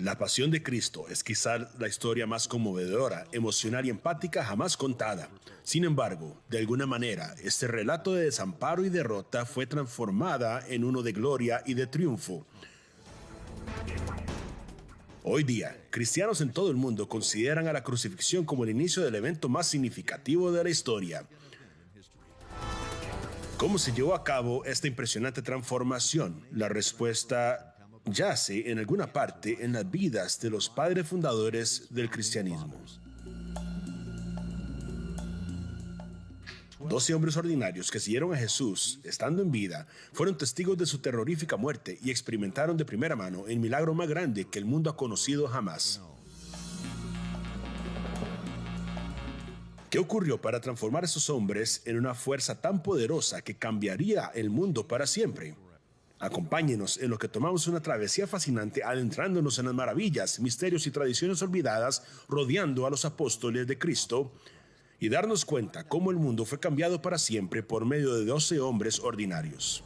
La pasión de Cristo es quizá la historia más conmovedora, emocional y empática jamás contada. Sin embargo, de alguna manera, este relato de desamparo y derrota fue transformada en uno de gloria y de triunfo. Hoy día, cristianos en todo el mundo consideran a la crucifixión como el inicio del evento más significativo de la historia. ¿Cómo se llevó a cabo esta impresionante transformación? La respuesta yace en alguna parte en las vidas de los padres fundadores del cristianismo. 12 hombres ordinarios que siguieron a Jesús, estando en vida, fueron testigos de su terrorífica muerte y experimentaron de primera mano el milagro más grande que el mundo ha conocido jamás. ¿Qué ocurrió para transformar a esos hombres en una fuerza tan poderosa que cambiaría el mundo para siempre? Acompáñenos en lo que tomamos una travesía fascinante adentrándonos en las maravillas, misterios y tradiciones olvidadas rodeando a los apóstoles de Cristo y darnos cuenta cómo el mundo fue cambiado para siempre por medio de 12 hombres ordinarios.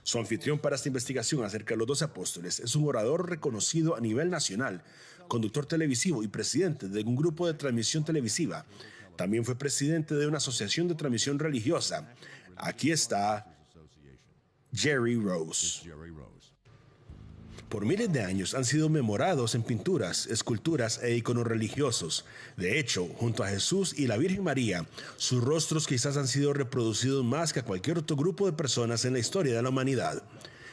Su anfitrión para esta investigación acerca de los 12 apóstoles es un orador reconocido a nivel nacional, conductor televisivo y presidente de un grupo de transmisión televisiva. También fue presidente de una asociación de transmisión religiosa. Aquí está Jerry Rose. Por miles de años han sido memorados en pinturas, esculturas e iconos religiosos. De hecho, junto a Jesús y la Virgen María, sus rostros quizás han sido reproducidos más que a cualquier otro grupo de personas en la historia de la humanidad.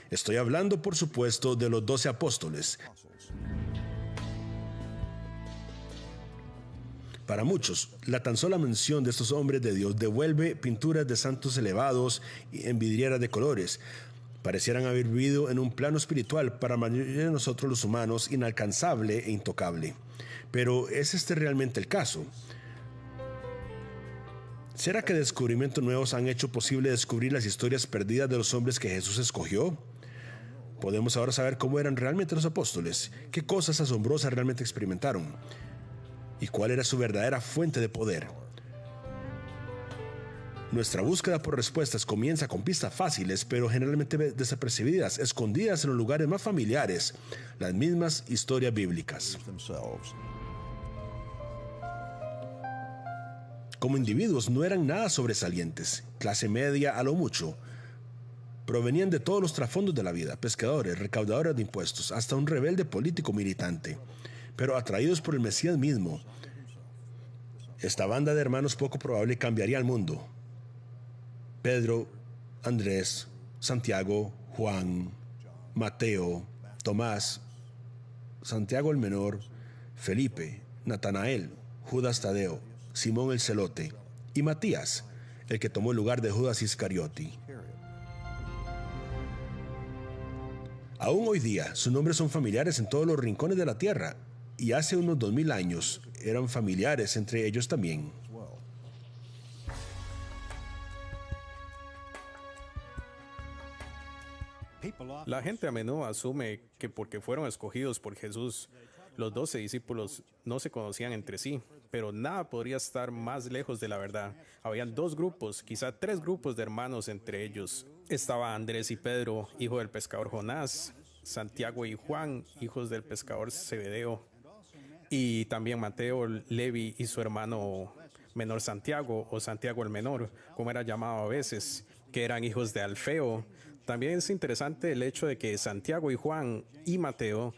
Estoy hablando, por supuesto, de los 12 apóstoles. Para muchos, la tan sola mención de estos hombres de Dios devuelve pinturas de santos elevados en vidrieras de colores. Parecieran haber vivido en un plano espiritual para la mayoría de nosotros los humanos inalcanzable e intocable. Pero ¿es este realmente el caso? ¿Será que descubrimientos nuevos han hecho posible descubrir las historias perdidas de los hombres que Jesús escogió? Podemos ahora saber cómo eran realmente los apóstoles, qué cosas asombrosas realmente experimentaron y cuál era su verdadera fuente de poder. Nuestra búsqueda por respuestas comienza con pistas fáciles, pero generalmente desapercibidas, escondidas en los lugares más familiares, las mismas historias bíblicas. Como individuos no eran nada sobresalientes, clase media a lo mucho. Provenían de todos los trasfondos de la vida, pescadores, recaudadores de impuestos, hasta un rebelde político militante. Pero atraídos por el Mesías mismo, esta banda de hermanos poco probable cambiaría el mundo. Pedro, Andrés, Santiago, Juan, Mateo, Tomás, Santiago el Menor, Felipe, Natanael, Judas Tadeo, Simón el Celote y Matías, el que tomó el lugar de Judas Iscariote. Aún hoy día, sus nombres son familiares en todos los rincones de la tierra, y hace unos 2000 años eran familiares entre ellos también. La gente a menudo asume que porque fueron escogidos por Jesús, los 12 discípulos no se conocían entre sí, pero nada podría estar más lejos de la verdad. Habían dos grupos, quizá tres grupos de hermanos entre ellos. Estaba Andrés y Pedro, hijo del pescador Jonás, Santiago y Juan, hijos del pescador Zebedeo, y también Mateo, Levi y su hermano menor Santiago, o Santiago el Menor, como era llamado a veces, que eran hijos de Alfeo. También es interesante el hecho de que Santiago y Juan y Mateo,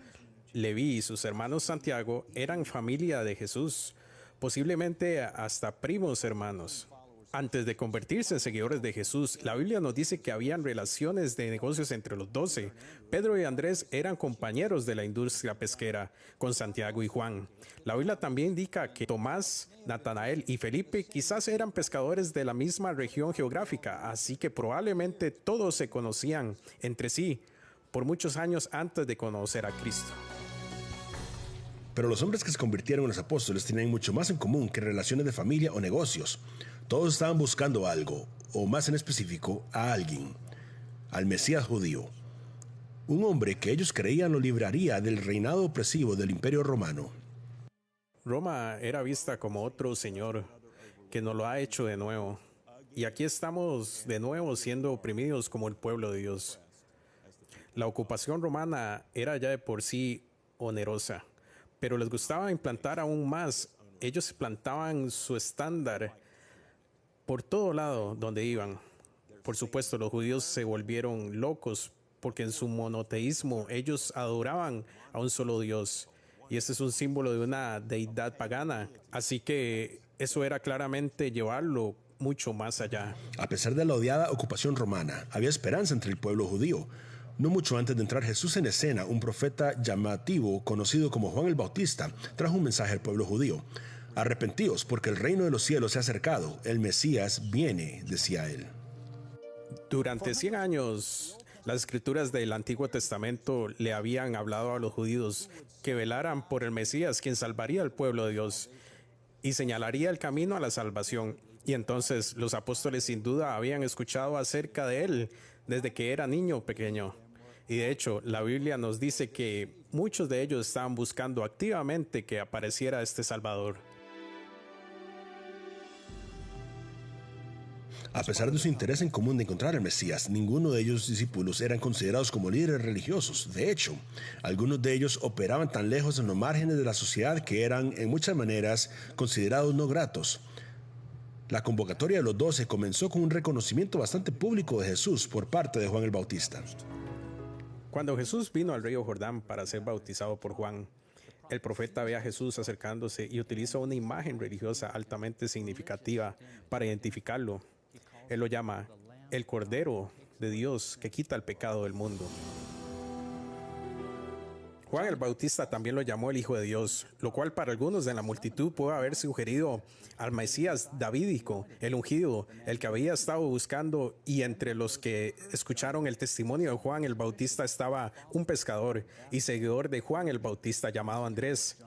Leví y sus hermanos Santiago eran familia de Jesús, posiblemente hasta primos hermanos. Antes de convertirse en seguidores de Jesús, la Biblia nos dice que habían relaciones de negocios entre los 12. Pedro y Andrés eran compañeros de la industria pesquera con Santiago y Juan. La Biblia también indica que Tomás, Natanael y Felipe quizás eran pescadores de la misma región geográfica, así que probablemente todos se conocían entre sí por muchos años antes de conocer a Cristo. Pero los hombres que se convirtieron en los apóstoles tenían mucho más en común que relaciones de familia o negocios. Todos estaban buscando algo, o más en específico, a alguien, al Mesías judío. Un hombre que ellos creían lo libraría del reinado opresivo del Imperio Romano. Roma era vista como otro señor que nos lo ha hecho de nuevo. Y aquí estamos de nuevo siendo oprimidos como el pueblo de Dios. La ocupación romana era ya de por sí onerosa, pero les gustaba implantar aún más. Ellos plantaban su estándar por todo lado donde iban. Por supuesto, los judíos se volvieron locos porque en su monoteísmo ellos adoraban a un solo Dios. Y este es un símbolo de una deidad pagana. Así que eso era claramente llevarlo mucho más allá. A pesar de la odiada ocupación romana, había esperanza entre el pueblo judío. No mucho antes de entrar Jesús en escena, un profeta llamativo, conocido como Juan el Bautista, trajo un mensaje al pueblo judío. Arrepentíos, porque el reino de los cielos se ha acercado. El Mesías viene, decía él. Durante 100 años, las escrituras del Antiguo Testamento le habían hablado a los judíos que velaran por el Mesías, quien salvaría al pueblo de Dios y señalaría el camino a la salvación. Y entonces los apóstoles sin duda habían escuchado acerca de él desde que era niño pequeño. Y de hecho, la Biblia nos dice que muchos de ellos estaban buscando activamente que apareciera este Salvador. A pesar de su interés en común de encontrar al Mesías, ninguno de ellos discípulos eran considerados como líderes religiosos. De hecho, algunos de ellos operaban tan lejos en los márgenes de la sociedad que eran, en muchas maneras, considerados no gratos. La convocatoria de los 12 comenzó con un reconocimiento bastante público de Jesús por parte de Juan el Bautista. Cuando Jesús vino al río Jordán para ser bautizado por Juan, el profeta ve a Jesús acercándose y utiliza una imagen religiosa altamente significativa para identificarlo. Él lo llama el Cordero de Dios que quita el pecado del mundo. Juan el Bautista también lo llamó el Hijo de Dios, lo cual para algunos de la multitud puede haber sugerido al Mesías davídico, el ungido, el que había estado buscando, y entre los que escucharon el testimonio de Juan el Bautista estaba un pescador y seguidor de Juan el Bautista llamado Andrés.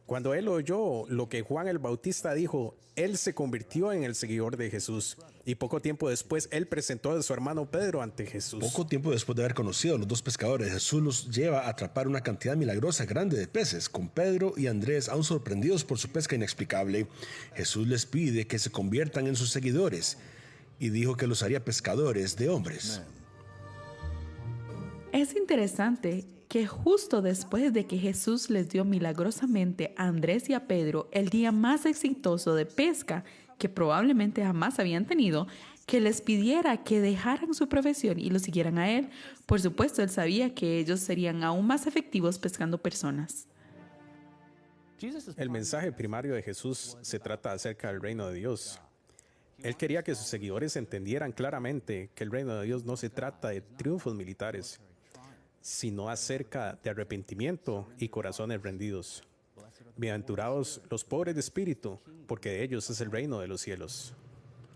Cuando él oyó lo que Juan el Bautista dijo, él se convirtió en el seguidor de Jesús. Y poco tiempo después, él presentó a su hermano Pedro ante Jesús. Poco tiempo después de haber conocido a los dos pescadores, Jesús los lleva a atrapar una cantidad milagrosa grande de peces. Con Pedro y Andrés, aún sorprendidos por su pesca inexplicable, Jesús les pide que se conviertan en sus seguidores y dijo que los haría pescadores de hombres. Es interesante que justo después de que Jesús les dio milagrosamente a Andrés y a Pedro el día más exitoso de pesca que probablemente jamás habían tenido, que les pidiera que dejaran su profesión y lo siguieran a él. Por supuesto, él sabía que ellos serían aún más efectivos pescando personas. El mensaje primario de Jesús se trata acerca del reino de Dios. Él quería que sus seguidores entendieran claramente que el reino de Dios no se trata de triunfos militares, sino acerca de arrepentimiento y corazones rendidos. Bienaventurados los pobres de espíritu, porque de ellos es el reino de los cielos.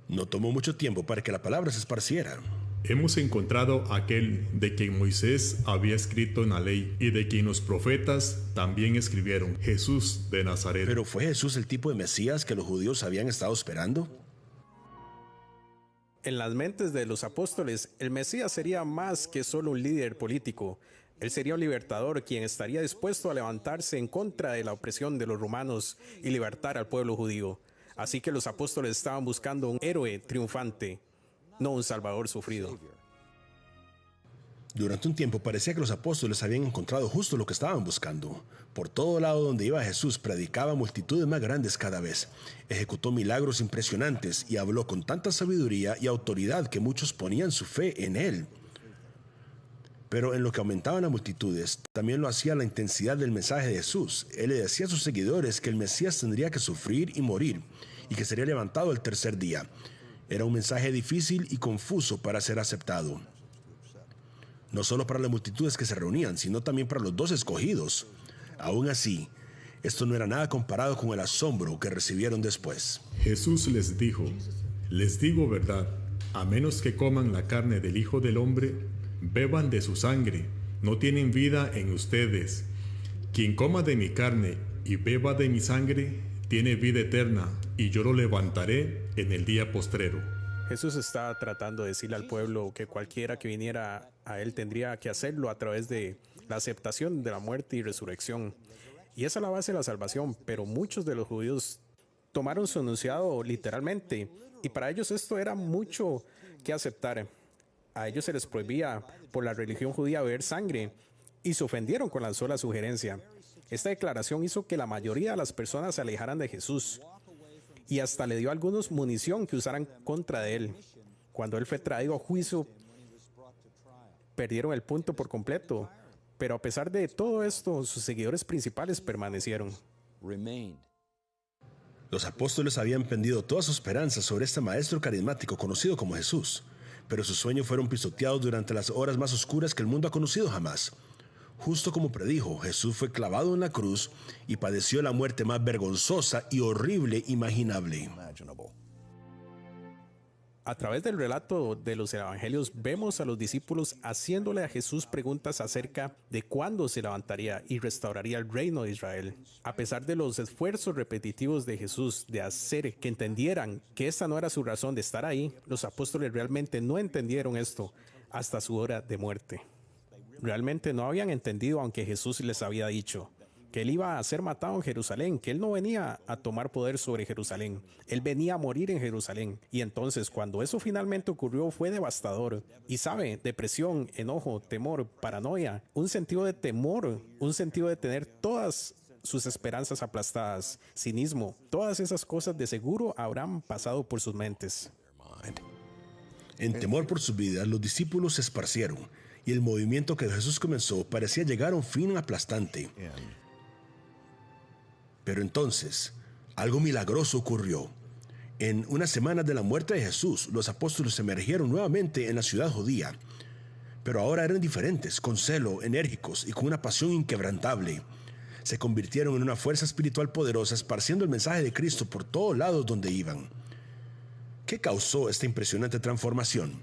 No tomó mucho tiempo para que la palabra se esparciera. Hemos encontrado aquel de quien Moisés había escrito en la ley y de quien los profetas también escribieron, Jesús de Nazaret. ¿Pero fue Jesús el tipo de Mesías que los judíos habían estado esperando? En las mentes de los apóstoles, el Mesías sería más que solo un líder político. Él sería un libertador quien estaría dispuesto a levantarse en contra de la opresión de los romanos y libertar al pueblo judío. Así que los apóstoles estaban buscando un héroe triunfante, no un salvador sufrido. Durante un tiempo parecía que los apóstoles habían encontrado justo lo que estaban buscando. Por todo lado donde iba Jesús predicaba a multitudes más grandes cada vez, ejecutó milagros impresionantes y habló con tanta sabiduría y autoridad que muchos ponían su fe en él. Pero en lo que aumentaban las multitudes, también lo hacía la intensidad del mensaje de Jesús. Él le decía a sus seguidores que el Mesías tendría que sufrir y morir, y que sería levantado el tercer día. Era un mensaje difícil y confuso para ser aceptado. No solo para las multitudes que se reunían, sino también para los 12 escogidos. Aún así, esto no era nada comparado con el asombro que recibieron después. Jesús les dijo, les digo verdad, a menos que coman la carne del Hijo del Hombre, beban de su sangre, no tienen vida en ustedes. Quien coma de mi carne y beba de mi sangre, tiene vida eterna, y yo lo levantaré en el día postrero. Jesús estaba tratando de decirle al pueblo que cualquiera que viniera a él tendría que hacerlo a través de la aceptación de la muerte y resurrección. Y esa es la base de la salvación, pero muchos de los judíos tomaron su enunciado literalmente, y para ellos esto era mucho que aceptar. A ellos se les prohibía por la religión judía beber sangre y se ofendieron con la sola sugerencia. Esta declaración hizo que la mayoría de las personas se alejaran de Jesús y hasta le dio a algunos munición que usaran contra de él. Cuando él fue traído a juicio, perdieron el punto por completo, pero a pesar de todo esto, sus seguidores principales permanecieron. Los apóstoles habían pendido toda su esperanza sobre este maestro carismático conocido como Jesús, pero sus sueños fueron pisoteados durante las horas más oscuras que el mundo ha conocido jamás. Justo como predijo, Jesús fue clavado en la cruz y padeció la muerte más vergonzosa y horrible imaginable. A través del relato de los evangelios vemos a los discípulos haciéndole a Jesús preguntas acerca de cuándo se levantaría y restauraría el reino de Israel. A pesar de los esfuerzos repetitivos de Jesús de hacer que entendieran que esta no era su razón de estar ahí, los apóstoles realmente no entendieron esto hasta su hora de muerte. Realmente no habían entendido, aunque Jesús les había dicho que él iba a ser matado en Jerusalén, que él no venía a tomar poder sobre Jerusalén, él venía a morir en Jerusalén. Y entonces cuando eso finalmente ocurrió fue devastador. Y sabe, depresión, enojo, temor, paranoia, un sentido de temor, un sentido de tener todas sus esperanzas aplastadas, cinismo, todas esas cosas de seguro habrán pasado por sus mentes. En temor por sus vidas, los discípulos se esparcieron y el movimiento que Jesús comenzó parecía llegar a un fin aplastante. Pero entonces, algo milagroso ocurrió. En unas semanas de la muerte de Jesús, los apóstoles emergieron nuevamente en la ciudad judía. Pero ahora eran diferentes, con celo, enérgicos y con una pasión inquebrantable. Se convirtieron en una fuerza espiritual poderosa, esparciendo el mensaje de Cristo por todos lados donde iban. ¿Qué causó esta impresionante transformación?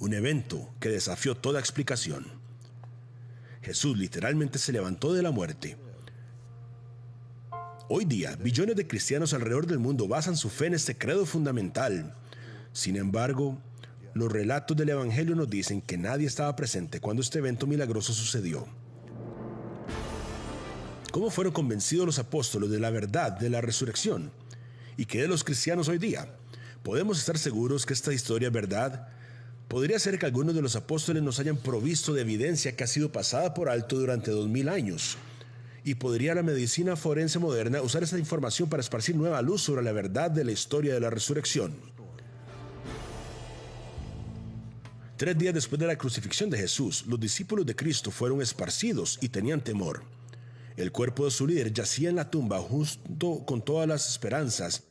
Un evento que desafió toda explicación. Jesús literalmente se levantó de la muerte. Hoy día, billones de cristianos alrededor del mundo basan su fe en este credo fundamental. Sin embargo, los relatos del Evangelio nos dicen que nadie estaba presente cuando este evento milagroso sucedió. ¿Cómo fueron convencidos los apóstoles de la verdad de la resurrección? ¿Y qué de los cristianos hoy día? ¿Podemos estar seguros que esta historia es verdad? Podría ser que algunos de los apóstoles nos hayan provisto de evidencia que ha sido pasada por alto durante 2000 años. Y podría la medicina forense moderna usar esta información para esparcir nueva luz sobre la verdad de la historia de la resurrección. 3 días después de la crucifixión de Jesús, los discípulos de Cristo fueron esparcidos y tenían temor. El cuerpo de su líder yacía en la tumba junto con todas las esperanzas.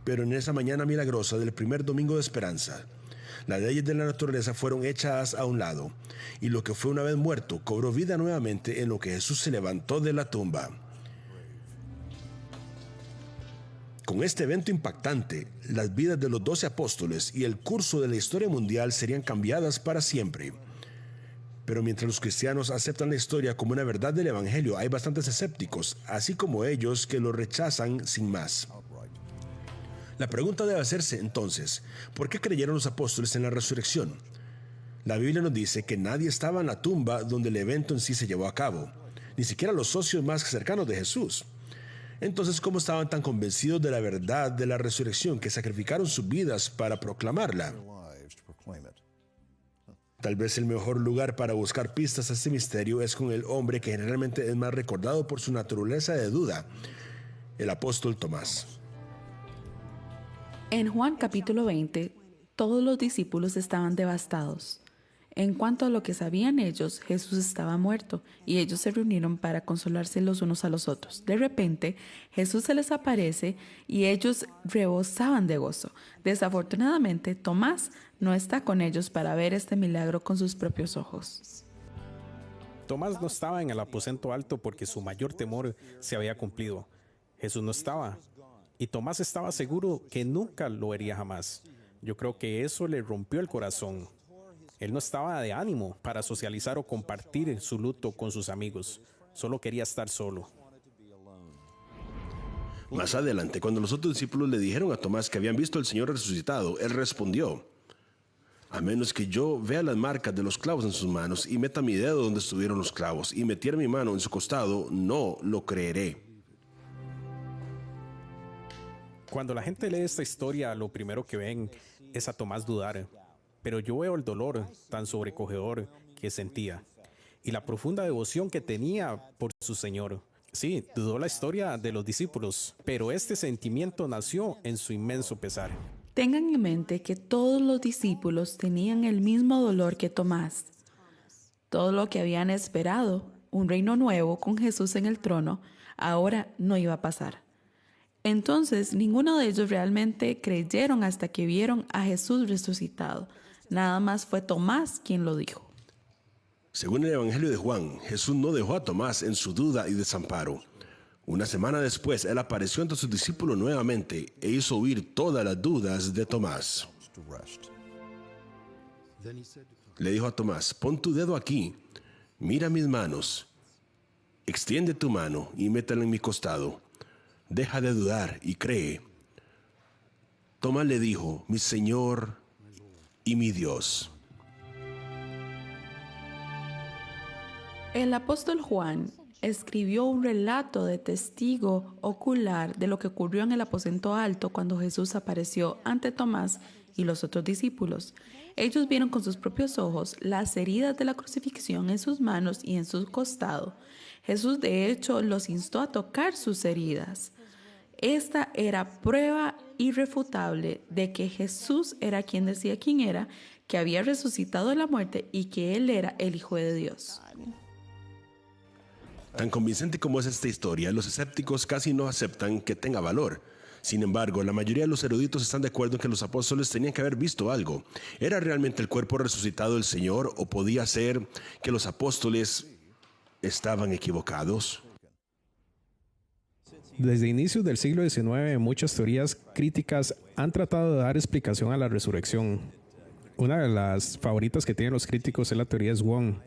Pero en esa mañana milagrosa del primer domingo de esperanza, las leyes de la naturaleza fueron echadas a un lado, y lo que fue una vez muerto cobró vida nuevamente en lo que Jesús se levantó de la tumba. Con este evento impactante, las vidas de los 12 apóstoles y el curso de la historia mundial serían cambiadas para siempre. Pero mientras los cristianos aceptan la historia como una verdad del Evangelio, hay bastantes escépticos, así como ellos que lo rechazan sin más. La pregunta debe hacerse entonces, ¿por qué creyeron los apóstoles en la resurrección? La Biblia nos dice que nadie estaba en la tumba donde el evento en sí se llevó a cabo, ni siquiera los socios más cercanos de Jesús. Entonces, ¿cómo estaban tan convencidos de la verdad de la resurrección que sacrificaron sus vidas para proclamarla? Tal vez el mejor lugar para buscar pistas a este misterio es con el hombre que generalmente es más recordado por su naturaleza de duda, el apóstol Tomás. En Juan capítulo 20, todos los discípulos estaban devastados. En cuanto a lo que sabían ellos, Jesús estaba muerto y ellos se reunieron para consolarse los unos a los otros. De repente, Jesús se les aparece y ellos rebosaban de gozo. Desafortunadamente, Tomás no está con ellos para ver este milagro con sus propios ojos. Tomás no estaba en el aposento alto porque su mayor temor se había cumplido. Jesús no estaba. Y Tomás estaba seguro que nunca lo vería jamás. Yo creo que eso le rompió el corazón. Él no estaba de ánimo para socializar o compartir su luto con sus amigos. Solo quería estar solo. Más adelante, cuando los otros discípulos le dijeron a Tomás que habían visto al Señor resucitado, él respondió: a menos que yo vea las marcas de los clavos en sus manos y meta mi dedo donde estuvieron los clavos y metiera mi mano en su costado, no lo creeré. Cuando la gente lee esta historia, lo primero que ven es a Tomás dudar. pero yo veo el dolor tan sobrecogedor que sentía y la profunda devoción que tenía por su Señor. Sí, dudó la historia de los discípulos, pero este sentimiento nació en su inmenso pesar. Tengan en mente que todos los discípulos tenían el mismo dolor que Tomás. Todo lo que habían esperado, un reino nuevo con Jesús en el trono, ahora no iba a pasar. Entonces, ninguno de ellos realmente creyeron hasta que vieron a Jesús resucitado. Nada más fue Tomás quien lo dijo. Según el Evangelio de Juan, Jesús no dejó a Tomás en su duda y desamparo. Una semana después, él apareció ante sus discípulos nuevamente e hizo huir todas las dudas de Tomás. Le dijo a Tomás: pon tu dedo aquí, mira mis manos, extiende tu mano y métela en mi costado. Deja de dudar y cree. Tomás le dijo: mi Señor y mi Dios. El apóstol Juan escribió un relato de testigo ocular de lo que ocurrió en el aposento alto cuando Jesús apareció ante Tomás y los otros discípulos. Ellos vieron con sus propios ojos las heridas de la crucifixión en sus manos y en su costado. Jesús, de hecho, los instó a tocar sus heridas. Esta era prueba irrefutable de que Jesús era quien decía quién era, que había resucitado de la muerte y que Él era el Hijo de Dios. Tan convincente como es esta historia, los escépticos casi no aceptan que tenga valor. Sin embargo, la mayoría de los eruditos están de acuerdo en que los apóstoles tenían que haber visto algo. ¿Era realmente el cuerpo resucitado del Señor o podía ser que los apóstoles estaban equivocados? Desde inicios del siglo XIX, muchas teorías críticas han tratado de dar explicación a la resurrección. Una de las favoritas que tienen los críticos es la teoría de Swan,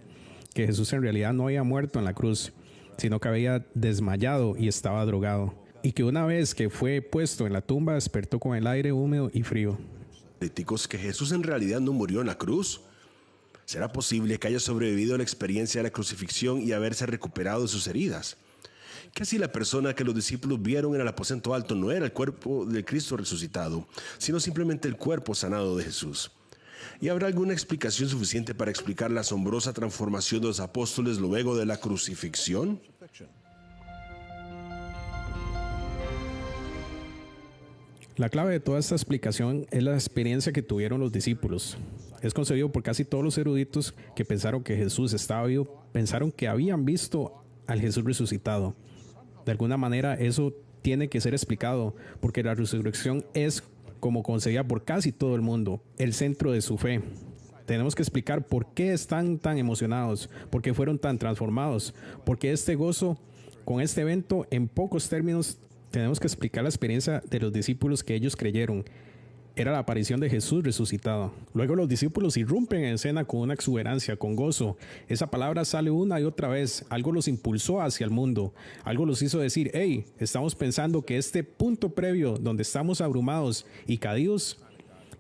que Jesús en realidad no había muerto en la cruz, sino que había desmayado y estaba drogado, y que una vez que fue puesto en la tumba despertó con el aire húmedo y frío. ¿Críticos que Jesús en realidad no murió en la cruz? ¿Será posible que haya sobrevivido a la experiencia de la crucifixión y haberse recuperado de sus heridas? ¿Qué si la persona que los discípulos vieron en el aposento alto no era el cuerpo de Cristo resucitado, sino simplemente el cuerpo sanado de Jesús? ¿Y habrá alguna explicación suficiente para explicar la asombrosa transformación de los apóstoles luego de la crucifixión? La clave de toda esta explicación es la experiencia que tuvieron los discípulos. Es concebido por casi todos los eruditos que pensaron que Jesús estaba vivo, pensaron que habían visto al Jesús resucitado. De alguna manera eso tiene que ser explicado, porque la resurrección es, como concebida por casi todo el mundo, el centro de su fe. Tenemos que explicar por qué están tan emocionados, por qué fueron tan transformados, por qué este gozo con este evento. En pocos términos, tenemos que explicar la experiencia de los discípulos que ellos creyeron. Era la aparición de Jesús resucitado. Luego los discípulos irrumpen en escena con una exuberancia, con gozo. Esa palabra sale una y otra vez. Algo los impulsó hacia el mundo. Algo los hizo decir: hey, estamos pensando que este punto previo donde estamos abrumados y caídos,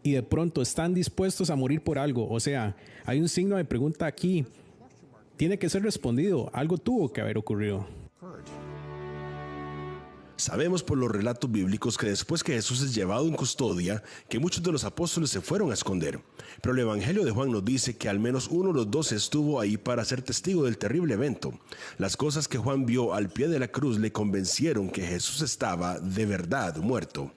y de pronto están dispuestos a morir por algo. O sea, hay un signo de pregunta aquí. Tiene que ser respondido. Algo tuvo que haber ocurrido. Sabemos por los relatos bíblicos que después que Jesús es llevado en custodia, que muchos de los apóstoles se fueron a esconder. Pero el Evangelio de Juan nos dice que al menos uno de los 12 estuvo ahí para ser testigo del terrible evento. Las cosas que Juan vio al pie de la cruz le convencieron que Jesús estaba de verdad muerto.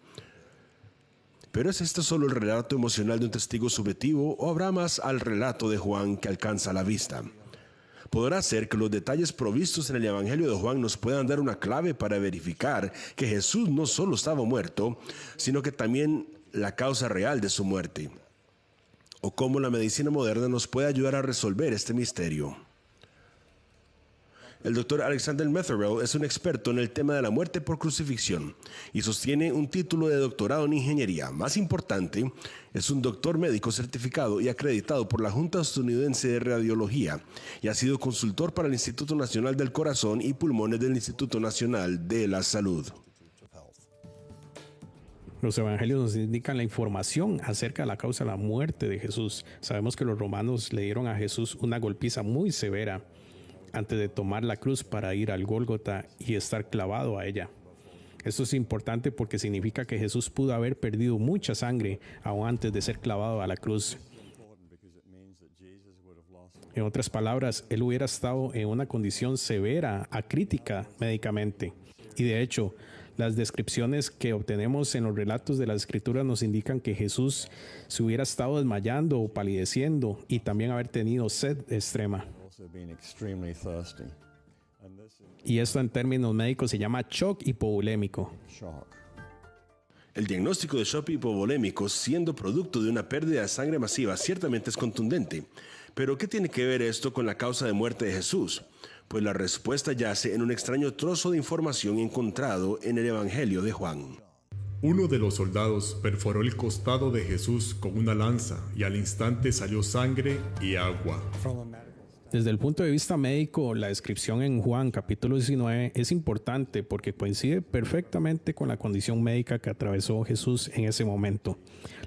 ¿Pero es esto solo el relato emocional de un testigo subjetivo o habrá más al relato de Juan que alcanza la vista? Podrá ser que los detalles provistos en el Evangelio de Juan nos puedan dar una clave para verificar que Jesús no solo estaba muerto, sino que también la causa real de su muerte. O cómo la medicina moderna nos puede ayudar a resolver este misterio. El doctor Alexander Metherell es un experto en el tema de la muerte por crucifixión y sostiene un título de doctorado en ingeniería. Más importante, es un doctor médico certificado y acreditado por la Junta Estadounidense de Radiología y ha sido consultor para el Instituto Nacional del Corazón y Pulmones del Instituto Nacional de la Salud. Los evangelios nos indican la información acerca de la causa de la muerte de Jesús. Sabemos que los romanos le dieron a Jesús una golpiza muy severa antes de tomar la cruz para ir al Gólgota y estar clavado a ella. Esto es importante porque significa que Jesús pudo haber perdido mucha sangre aún antes de ser clavado a la cruz. En otras palabras, él hubiera estado en una condición severa, acrítica médicamente. Y de hecho, las descripciones que obtenemos en los relatos de las Escrituras nos indican que Jesús se hubiera estado desmayando o palideciendo y también haber tenido sed extrema. Y esto en términos médicos se llama shock hipovolémico. El diagnóstico de shock hipovolémico, siendo producto de una pérdida de sangre masiva, ciertamente es contundente. Pero ¿qué tiene que ver esto con la causa de muerte de Jesús? Pues la respuesta yace en un extraño trozo de información encontrado en el Evangelio de Juan. Uno de los soldados perforó el costado de Jesús con una lanza y al instante salió sangre y agua. Desde el punto de vista médico, la descripción en Juan capítulo 19 es importante porque coincide perfectamente con la condición médica que atravesó Jesús en ese momento.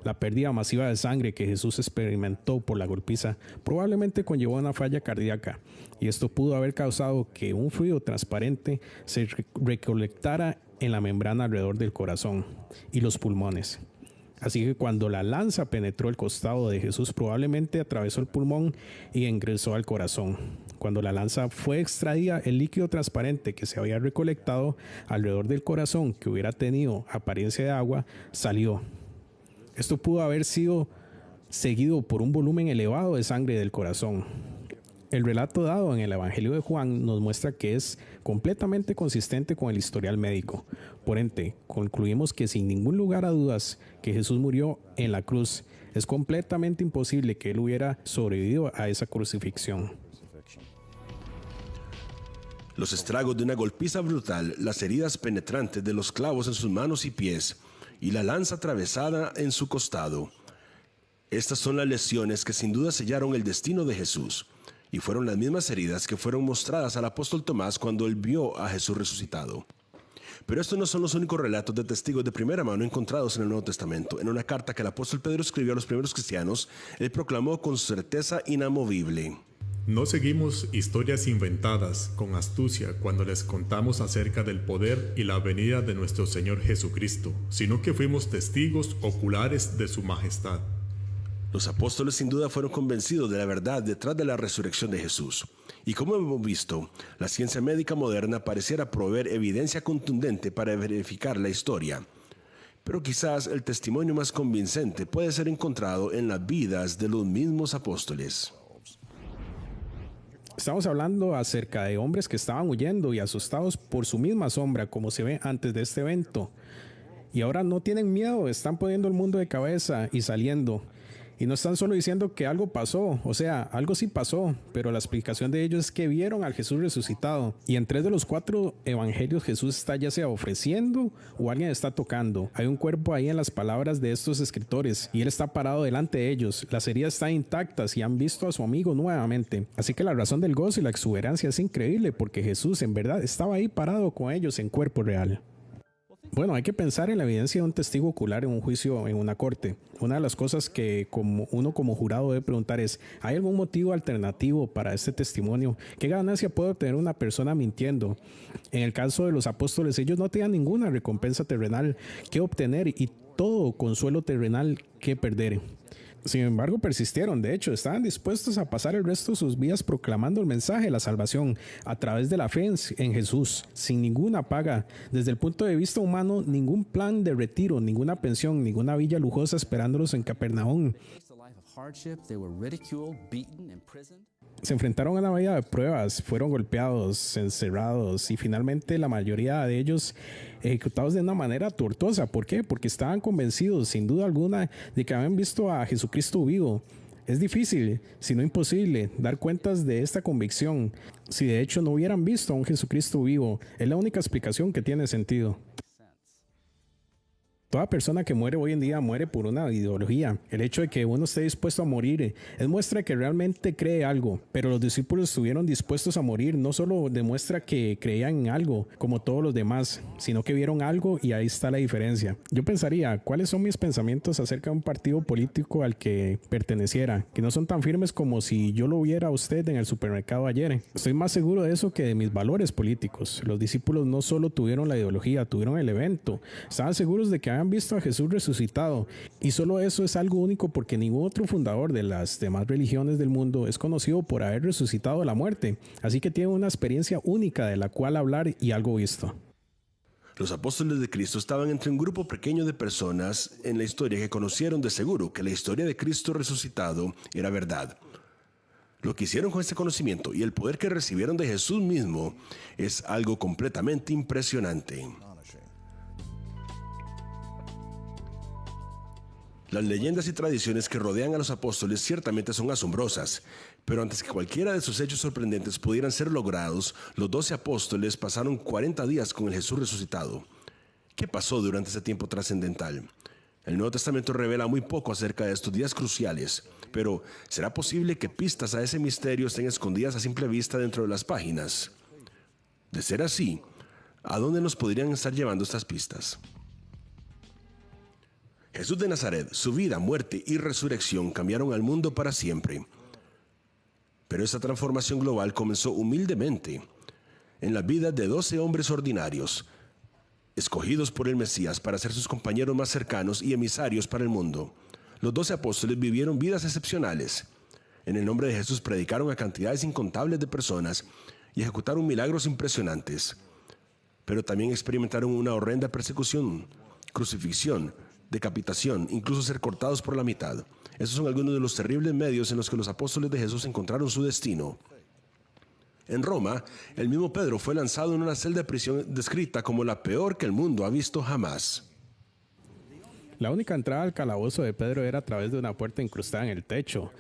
La pérdida masiva de sangre que Jesús experimentó por la golpiza probablemente conllevó una falla cardíaca, y esto pudo haber causado que un fluido transparente se recolectara en la membrana alrededor del corazón y los pulmones. Así que cuando la lanza penetró el costado de Jesús, probablemente atravesó el pulmón y ingresó al corazón. Cuando la lanza fue extraída, el líquido transparente que se había recolectado alrededor del corazón, que hubiera tenido apariencia de agua, salió. Esto pudo haber sido seguido por un volumen elevado de sangre del corazón. El relato dado en el Evangelio de Juan nos muestra que es completamente consistente con el historial médico. Por ende, concluimos que sin ningún lugar a dudas que Jesús murió en la cruz. Es completamente imposible que él hubiera sobrevivido a esa crucifixión. Los estragos de una golpiza brutal, las heridas penetrantes de los clavos en sus manos y pies y la lanza atravesada en su costado. Estas son las lesiones que sin duda sellaron el destino de Jesús. Y fueron las mismas heridas que fueron mostradas al apóstol Tomás cuando él vio a Jesús resucitado. Pero estos no son los únicos relatos de testigos de primera mano encontrados en el Nuevo Testamento. En una carta que el apóstol Pedro escribió a los primeros cristianos, él proclamó con certeza inamovible: No seguimos historias inventadas con astucia cuando les contamos acerca del poder y la venida de nuestro Señor Jesucristo, sino que fuimos testigos oculares de su majestad. Los apóstoles sin duda fueron convencidos de la verdad detrás de la resurrección de Jesús. Y como hemos visto, la ciencia médica moderna pareciera proveer evidencia contundente para verificar la historia. Pero quizás el testimonio más convincente puede ser encontrado en las vidas de los mismos apóstoles. Estamos hablando acerca de hombres que estaban huyendo y asustados por su misma sombra, como se ve antes de este evento. Y ahora no tienen miedo, están poniendo el mundo de cabeza y saliendo. Y no están solo diciendo que algo pasó, o sea, algo sí pasó, pero la explicación de ellos es que vieron al Jesús resucitado. Y en 3 de los 4 evangelios Jesús está ya sea ofreciendo o alguien está tocando. Hay un cuerpo ahí en las palabras de estos escritores y él está parado delante de ellos. Las heridas están intactas y han visto a su amigo nuevamente. Así que la razón del gozo y la exuberancia es increíble porque Jesús en verdad estaba ahí parado con ellos en cuerpo real. Bueno, hay que pensar en la evidencia de un testigo ocular en un juicio en una corte. Una de las cosas que uno como jurado debe preguntar es: ¿hay algún motivo alternativo para este testimonio? ¿Qué ganancia puede obtener una persona mintiendo? En el caso de los apóstoles, ellos no tenían ninguna recompensa terrenal que obtener y todo consuelo terrenal que perder. Sin embargo, persistieron. De hecho, estaban dispuestos a pasar el resto de sus vidas proclamando el mensaje de la salvación a través de la fe en Jesús, sin ninguna paga. Desde el punto de vista humano, ningún plan de retiro, ninguna pensión, ninguna villa lujosa esperándolos en Capernaum. Se enfrentaron a una vida de pruebas, fueron golpeados, encerrados y finalmente la mayoría de ellos ejecutados de una manera tortuosa. ¿Por qué? Porque estaban convencidos, sin duda alguna, de que habían visto a Jesucristo vivo. Es difícil, si no imposible, dar cuentas de esta convicción. Si de hecho no hubieran visto a un Jesucristo vivo, es la única explicación que tiene sentido. Toda persona que muere hoy en día muere por una ideología. El hecho de que uno esté dispuesto a morir es muestra que realmente cree algo, pero los discípulos estuvieron dispuestos a morir. No solo demuestra que creían en algo como todos los demás, sino que vieron algo y ahí está la diferencia. Yo pensaría, ¿cuáles son mis pensamientos acerca de un partido político al que perteneciera? Que no son tan firmes como si yo lo viera a usted en el supermercado ayer. Estoy más seguro de eso que de mis valores políticos. Los discípulos no solo tuvieron la ideología, tuvieron el evento. Estaban seguros de que habían visto a Jesús resucitado, y solo eso es algo único porque ningún otro fundador de las demás religiones del mundo es conocido por haber resucitado de la muerte, así que tienen una experiencia única de la cual hablar y algo visto. Los apóstoles de Cristo estaban entre un grupo pequeño de personas en la historia que conocieron de seguro que la historia de Cristo resucitado era verdad. Lo que hicieron con este conocimiento y el poder que recibieron de Jesús mismo es algo completamente impresionante. Las leyendas y tradiciones que rodean a los apóstoles ciertamente son asombrosas, pero antes que cualquiera de sus hechos sorprendentes pudieran ser logrados, los 12 apóstoles pasaron 40 días con el Jesús resucitado. ¿Qué pasó durante ese tiempo trascendental? El Nuevo Testamento revela muy poco acerca de estos días cruciales, pero ¿será posible que pistas a ese misterio estén escondidas a simple vista dentro de las páginas? De ser así, ¿a dónde nos podrían estar llevando estas pistas? Jesús de Nazaret, su vida, muerte y resurrección cambiaron al mundo para siempre. Pero esa transformación global comenzó humildemente en la vida de 12 hombres ordinarios, escogidos por el Mesías para ser sus compañeros más cercanos y emisarios para el mundo. Los 12 apóstoles vivieron vidas excepcionales. En el nombre de Jesús predicaron a cantidades incontables de personas y ejecutaron milagros impresionantes. Pero también experimentaron una horrenda persecución, crucifixión, decapitación, incluso ser cortados por la mitad. Esos son algunos de los terribles medios en los que los apóstoles de Jesús encontraron su destino. En Roma, el mismo Pedro fue lanzado en una celda de prisión descrita como la peor que el mundo ha visto jamás. La única entrada al calabozo de Pedro era a través de una puerta incrustada en el techo.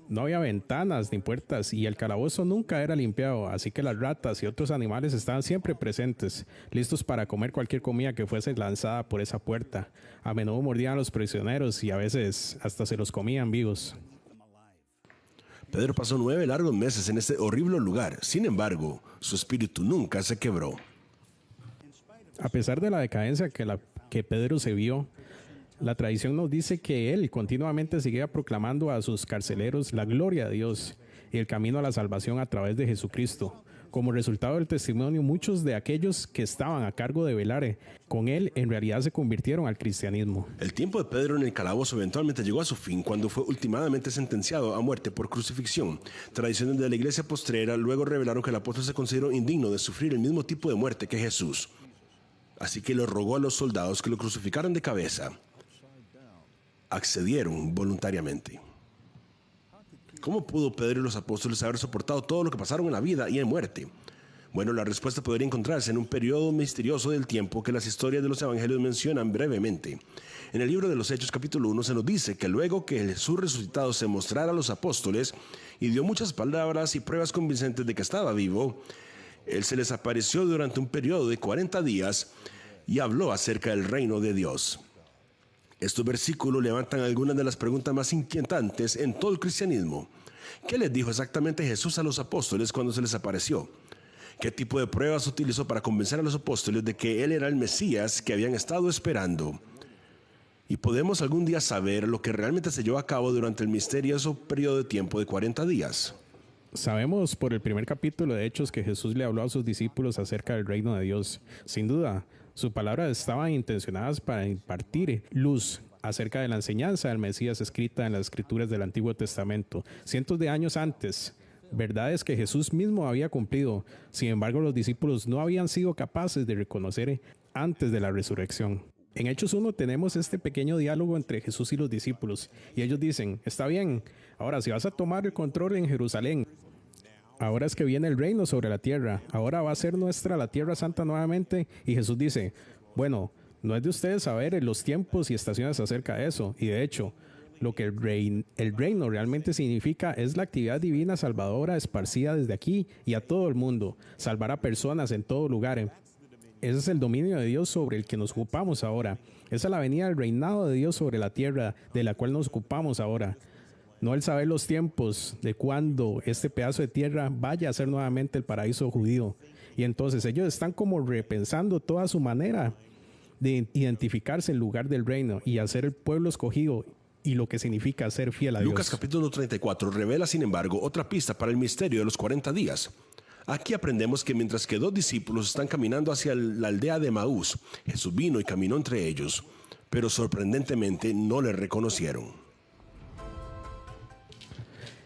No había ventanas ni puertas y el calabozo nunca era limpiado, así que las ratas y otros animales estaban siempre presentes, listos para comer cualquier comida que fuese lanzada por esa puerta. A menudo mordían a los prisioneros y a veces hasta se los comían vivos. Pedro pasó 9 largos meses en este horrible lugar. Sin embargo, su espíritu nunca se quebró. A pesar de la decadencia que Pedro se vio, la tradición nos dice que él continuamente seguía proclamando a sus carceleros la gloria de Dios y el camino a la salvación a través de Jesucristo. Como resultado del testimonio, muchos de aquellos que estaban a cargo de velar con él en realidad se convirtieron al cristianismo. El tiempo de Pedro en el calabozo eventualmente llegó a su fin cuando fue últimamente sentenciado a muerte por crucifixión. Tradiciones de la iglesia postrera luego revelaron que el apóstol se consideró indigno de sufrir el mismo tipo de muerte que Jesús. Así que le rogó a los soldados que lo crucificaran de cabeza. Accedieron voluntariamente. ¿Cómo pudo Pedro y los apóstoles haber soportado todo lo que pasaron en la vida y en muerte? Bueno, la respuesta podría encontrarse en un periodo misterioso del tiempo que las historias de los evangelios mencionan brevemente. En el libro de los Hechos capítulo 1 se nos dice que luego que Jesús resucitado se mostrara a los apóstoles y dio muchas palabras y pruebas convincentes de que estaba vivo, Él se les apareció durante un periodo de 40 días y habló acerca del reino de Dios. Estos versículos levantan algunas de las preguntas más inquietantes en todo el cristianismo. ¿Qué les dijo exactamente Jesús a los apóstoles cuando se les apareció? ¿Qué tipo de pruebas utilizó para convencer a los apóstoles de que Él era el Mesías que habían estado esperando? ¿Y podemos algún día saber lo que realmente se llevó a cabo durante el misterioso periodo de tiempo de 40 días? Sabemos por el primer capítulo de Hechos que Jesús le habló a sus discípulos acerca del reino de Dios. Sin duda, sus palabras estaban intencionadas para impartir luz acerca de la enseñanza del Mesías escrita en las Escrituras del Antiguo Testamento, cientos de años antes. Verdades que Jesús mismo había cumplido. Sin embargo, los discípulos no habían sido capaces de reconocer antes de la resurrección. En Hechos 1 tenemos este pequeño diálogo entre Jesús y los discípulos, y ellos dicen: está bien, ahora si vas a tomar el control en Jerusalén, ahora es que viene el reino sobre la tierra, ahora va a ser nuestra la tierra santa nuevamente. Y Jesús dice: bueno, no es de ustedes saber los tiempos y estaciones acerca de eso, y de hecho, lo que el reino realmente significa es la actividad divina salvadora esparcida desde aquí y a todo el mundo, salvar a personas en todo lugar. Ese es el dominio de Dios sobre el que nos ocupamos ahora. Esa es la venida del reinado de Dios sobre la tierra de la cual nos ocupamos ahora. No el saber los tiempos de cuándo este pedazo de tierra vaya a ser nuevamente el paraíso judío. Y entonces ellos están como repensando toda su manera de identificarse en lugar del reino y hacer el pueblo escogido y lo que significa ser fiel a Dios. Lucas capítulo 34 revela, sin embargo, otra pista para el misterio de los 40 días. Aquí aprendemos que mientras que 2 discípulos están caminando hacia la aldea de Emaús, Jesús vino y caminó entre ellos. pero sorprendentemente no le reconocieron.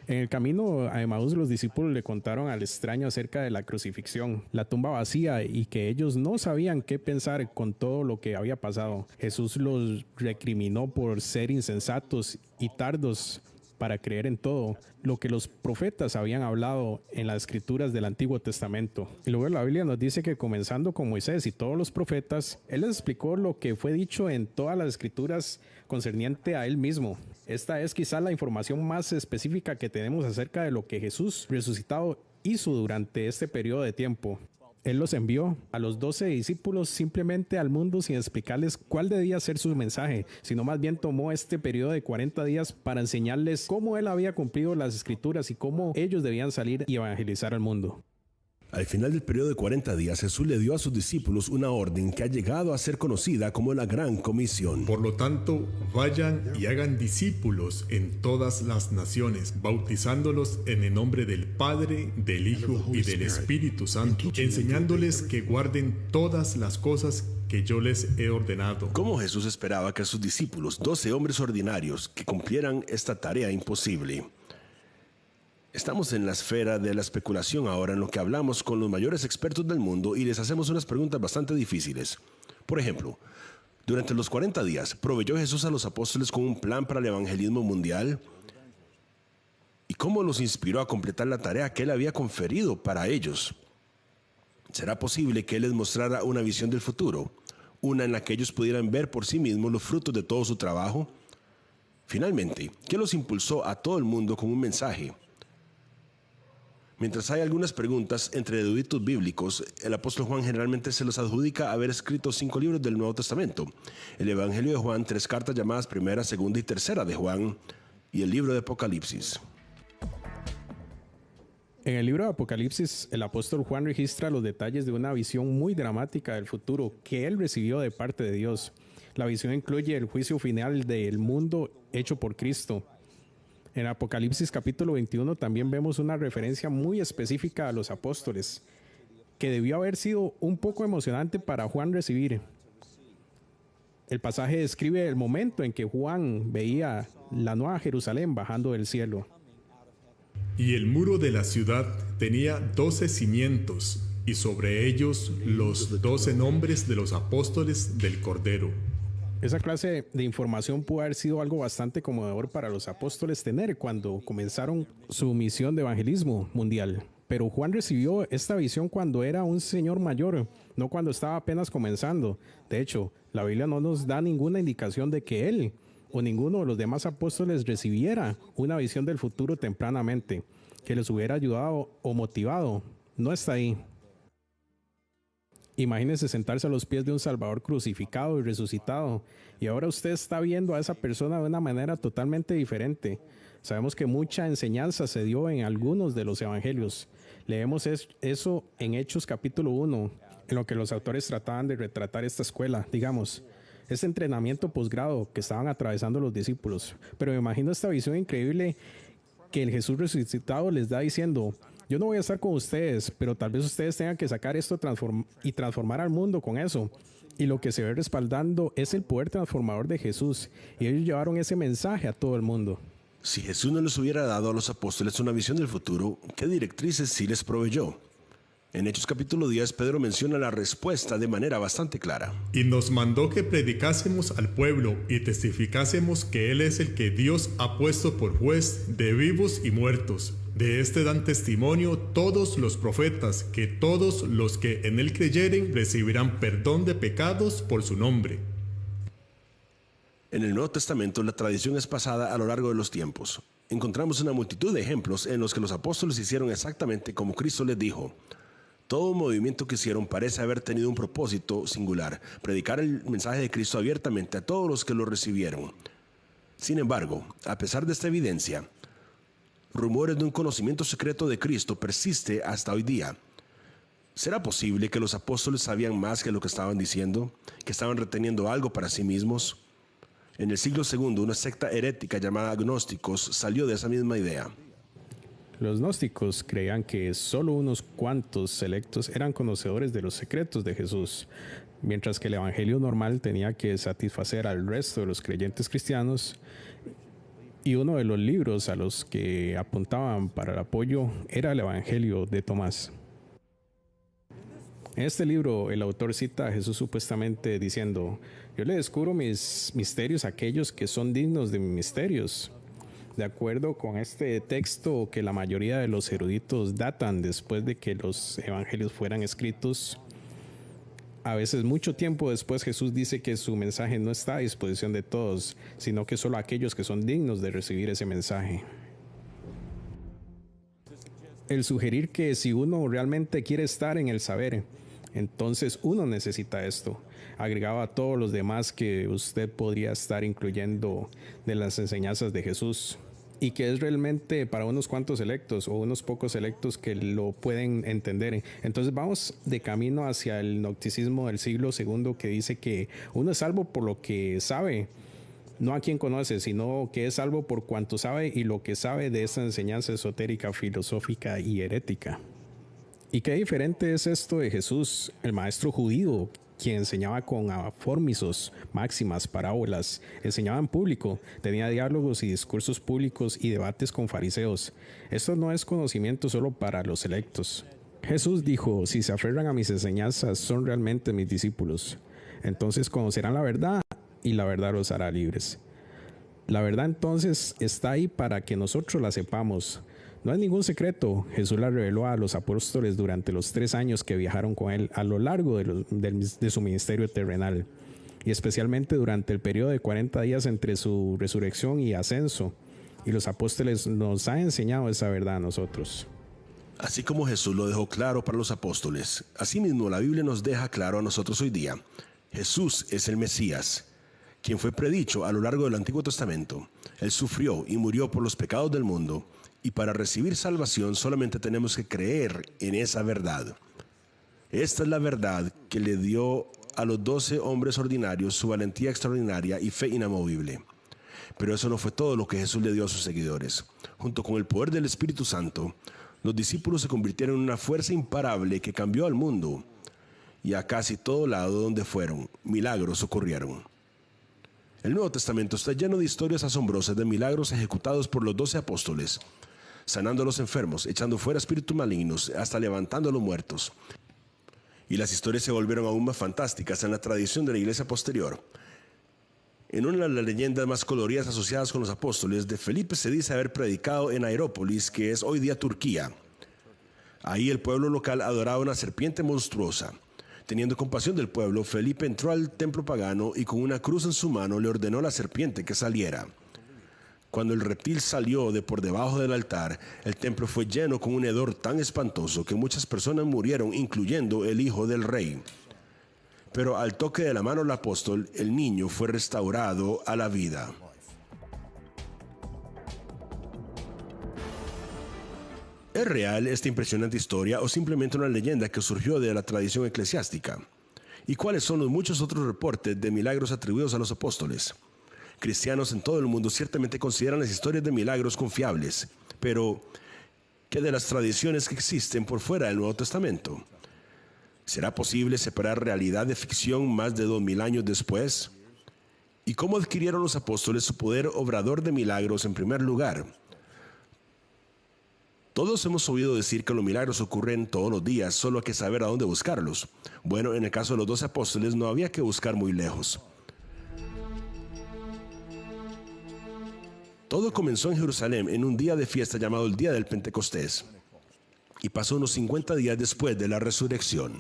En el camino a Emaús, los discípulos le contaron al extraño acerca de la crucifixión, la tumba vacía y que ellos no sabían qué pensar con todo lo que había pasado. Jesús los recriminó por ser insensatos y tardos para creer en todo lo que los profetas habían hablado en las escrituras del Antiguo Testamento. Y luego la Biblia nos dice que comenzando con Moisés y todos los profetas, él les explicó lo que fue dicho en todas las escrituras concerniente a él mismo. Esta es quizá la información más específica que tenemos acerca de lo que Jesús resucitado hizo durante este periodo de tiempo. Él los envió a los 12 discípulos simplemente al mundo sin explicarles cuál debía ser su mensaje, sino más bien tomó este periodo de 40 días para enseñarles cómo él había cumplido las escrituras y cómo ellos debían salir y evangelizar al mundo. Al final del periodo de 40 días, Jesús le dio a sus discípulos una orden que ha llegado a ser conocida como la Gran Comisión. Por lo tanto, vayan y hagan discípulos en todas las naciones, bautizándolos en el nombre del Padre, del Hijo y del Espíritu Santo, enseñándoles que guarden todas las cosas que yo les he ordenado. ¿Cómo Jesús esperaba que sus discípulos, 12 hombres ordinarios, que cumplieran esta tarea imposible? Estamos en la esfera de la especulación ahora, en lo que hablamos con los mayores expertos del mundo y les hacemos unas preguntas bastante difíciles. Por ejemplo, durante los 40 días, ¿proveyó Jesús a los apóstoles con un plan para el evangelismo mundial? ¿Y cómo los inspiró a completar la tarea que él había conferido para ellos? ¿Será posible que él les mostrara una visión del futuro? Una en la que ellos pudieran ver por sí mismos los frutos de todo su trabajo. Finalmente, ¿qué los impulsó a todo el mundo con un mensaje? Mientras hay algunas preguntas entre eruditos bíblicos, el apóstol Juan generalmente se los adjudica haber escrito 5 libros del Nuevo Testamento: el Evangelio de Juan, 3 cartas llamadas Primera, Segunda y Tercera de Juan, y el libro de Apocalipsis. En el libro de Apocalipsis, el apóstol Juan registra los detalles de una visión muy dramática del futuro que él recibió de parte de Dios. La visión incluye el juicio final del mundo hecho por Cristo. En Apocalipsis capítulo 21 también vemos una referencia muy específica a los apóstoles, que debió haber sido un poco emocionante para Juan recibir. El pasaje describe el momento en que Juan veía la nueva Jerusalén bajando del cielo. Y el muro de la ciudad tenía 12 cimientos, y sobre ellos los 12 nombres de los apóstoles del Cordero. Esa clase de información pudo haber sido algo bastante conmovedor para los apóstoles tener cuando comenzaron su misión de evangelismo mundial. Pero Juan recibió esta visión cuando era un señor mayor, no cuando estaba apenas comenzando. De hecho, la Biblia no nos da ninguna indicación de que él o ninguno de los demás apóstoles recibiera una visión del futuro tempranamente, que les hubiera ayudado o motivado. No está ahí. Imagínense sentarse a los pies de un Salvador crucificado y resucitado, y ahora usted está viendo a esa persona de una manera totalmente diferente. Sabemos que mucha enseñanza se dio en algunos de los evangelios. Leemos eso en Hechos capítulo 1, en lo que los autores trataban de retratar esta escuela, digamos, este entrenamiento posgrado que estaban atravesando los discípulos. Pero me imagino esta visión increíble que el Jesús resucitado les da diciendo: yo no voy a estar con ustedes, pero tal vez ustedes tengan que sacar esto y transformar al mundo con eso. Y lo que se ve respaldando es el poder transformador de Jesús. Y ellos llevaron ese mensaje a todo el mundo. Si Jesús no les hubiera dado a los apóstoles una visión del futuro, ¿qué directrices sí les proveyó? En Hechos capítulo 10, Pedro menciona la respuesta de manera bastante clara. Y nos mandó que predicásemos al pueblo y testificásemos que Él es el que Dios ha puesto por juez de vivos y muertos. De este dan testimonio todos los profetas, que todos los que en Él creyeren recibirán perdón de pecados por su nombre. En el Nuevo Testamento, la tradición es pasada a lo largo de los tiempos. Encontramos una multitud de ejemplos en los que los apóstoles hicieron exactamente como Cristo les dijo. Todo movimiento que hicieron parece haber tenido un propósito singular: predicar el mensaje de Cristo abiertamente a todos los que lo recibieron. Sin embargo, a pesar de esta evidencia, rumores de un conocimiento secreto de Cristo persiste hasta hoy día. ¿Será posible que los apóstoles sabían más que lo que estaban diciendo? ¿Que estaban reteniendo algo para sí mismos? En el siglo II, una secta herética llamada agnósticos salió de esa misma idea. Los gnósticos creían que solo unos cuantos selectos eran conocedores de los secretos de Jesús, mientras que el evangelio normal tenía que satisfacer al resto de los creyentes cristianos. Y uno de los libros a los que apuntaban para el apoyo era el Evangelio de Tomás. En este libro, el autor cita a Jesús supuestamente diciendo: yo le descubro mis misterios a aquellos que son dignos de mis misterios. De acuerdo con este texto, que la mayoría de los eruditos datan después de que los evangelios fueran escritos, a veces mucho tiempo después, Jesús dice que su mensaje no está a disposición de todos, sino que solo aquellos que son dignos de recibir ese mensaje. El sugerir que si uno realmente quiere estar en el saber, entonces uno necesita esto, agregaba a todos los demás que usted podría estar incluyendo de las enseñanzas de Jesús, y que es realmente para unos cuantos selectos o unos pocos selectos que lo pueden entender. Entonces vamos de camino hacia el gnosticismo del siglo II, que dice que uno es salvo por lo que sabe, no a quien conoce, sino que es salvo por cuanto sabe y lo que sabe de esta enseñanza esotérica, filosófica y herética. ¿Y qué diferente es esto de Jesús, el maestro judío, quien enseñaba con aformisos, máximas, parábolas, enseñaba en público, tenía diálogos y discursos públicos y debates con fariseos? Esto no es conocimiento solo para los selectos. Jesús dijo: si se aferran a mis enseñanzas, son realmente mis discípulos. Entonces conocerán la verdad y la verdad los hará libres. La verdad entonces está ahí para que nosotros la sepamos. No es ningún secreto. Jesús la reveló a los apóstoles durante los 3 años que viajaron con él a lo largo de su ministerio terrenal, y especialmente durante el periodo de 40 días entre su resurrección y ascenso. Y los apóstoles nos han enseñado esa verdad a nosotros. Así como Jesús lo dejó claro para los apóstoles, asimismo la Biblia nos deja claro a nosotros hoy día. Jesús es el Mesías, quien fue predicho a lo largo del Antiguo Testamento. Él sufrió y murió por los pecados del mundo, y para recibir salvación solamente tenemos que creer en esa verdad. Esta es la verdad que le dio a los 12 hombres ordinarios su valentía extraordinaria y fe inamovible. Pero eso no fue todo lo que Jesús le dio a sus seguidores. Junto con el poder del Espíritu Santo, los discípulos se convirtieron en una fuerza imparable que cambió al mundo, y a casi todo lado donde fueron, milagros ocurrieron. El Nuevo Testamento está lleno de historias asombrosas de milagros ejecutados por los 12 apóstoles, sanando a los enfermos, echando fuera espíritus malignos, hasta levantando a los muertos. Y las historias se volvieron aún más fantásticas en la tradición de la iglesia posterior. En una de las leyendas más coloridas asociadas con los apóstoles, de Felipe se dice haber predicado en Aerópolis, que es hoy día Turquía. Ahí el pueblo local adoraba una serpiente monstruosa. Teniendo compasión del pueblo, Felipe entró al templo pagano y con una cruz en su mano le ordenó a la serpiente que saliera. Cuando el reptil salió de por debajo del altar, el templo fue lleno con un hedor tan espantoso que muchas personas murieron, incluyendo el hijo del rey. Pero al toque de la mano del apóstol, el niño fue restaurado a la vida. ¿Es real esta impresionante historia o simplemente una leyenda que surgió de la tradición eclesiástica? ¿Y cuáles son los muchos otros reportes de milagros atribuidos a los apóstoles? Cristianos en todo el mundo ciertamente consideran las historias de milagros confiables, pero ¿qué de las tradiciones que existen por fuera del Nuevo Testamento? ¿Será posible separar realidad de ficción más de 2000 años después? ¿Y cómo adquirieron los apóstoles su poder obrador de milagros en primer lugar? Todos hemos oído decir que los milagros ocurren todos los días, solo hay que saber a dónde buscarlos. Bueno, en el caso de los 12 apóstoles no había que buscar muy lejos. Todo comenzó en Jerusalén en un día de fiesta llamado el Día del Pentecostés, y pasó unos 50 días después de la resurrección.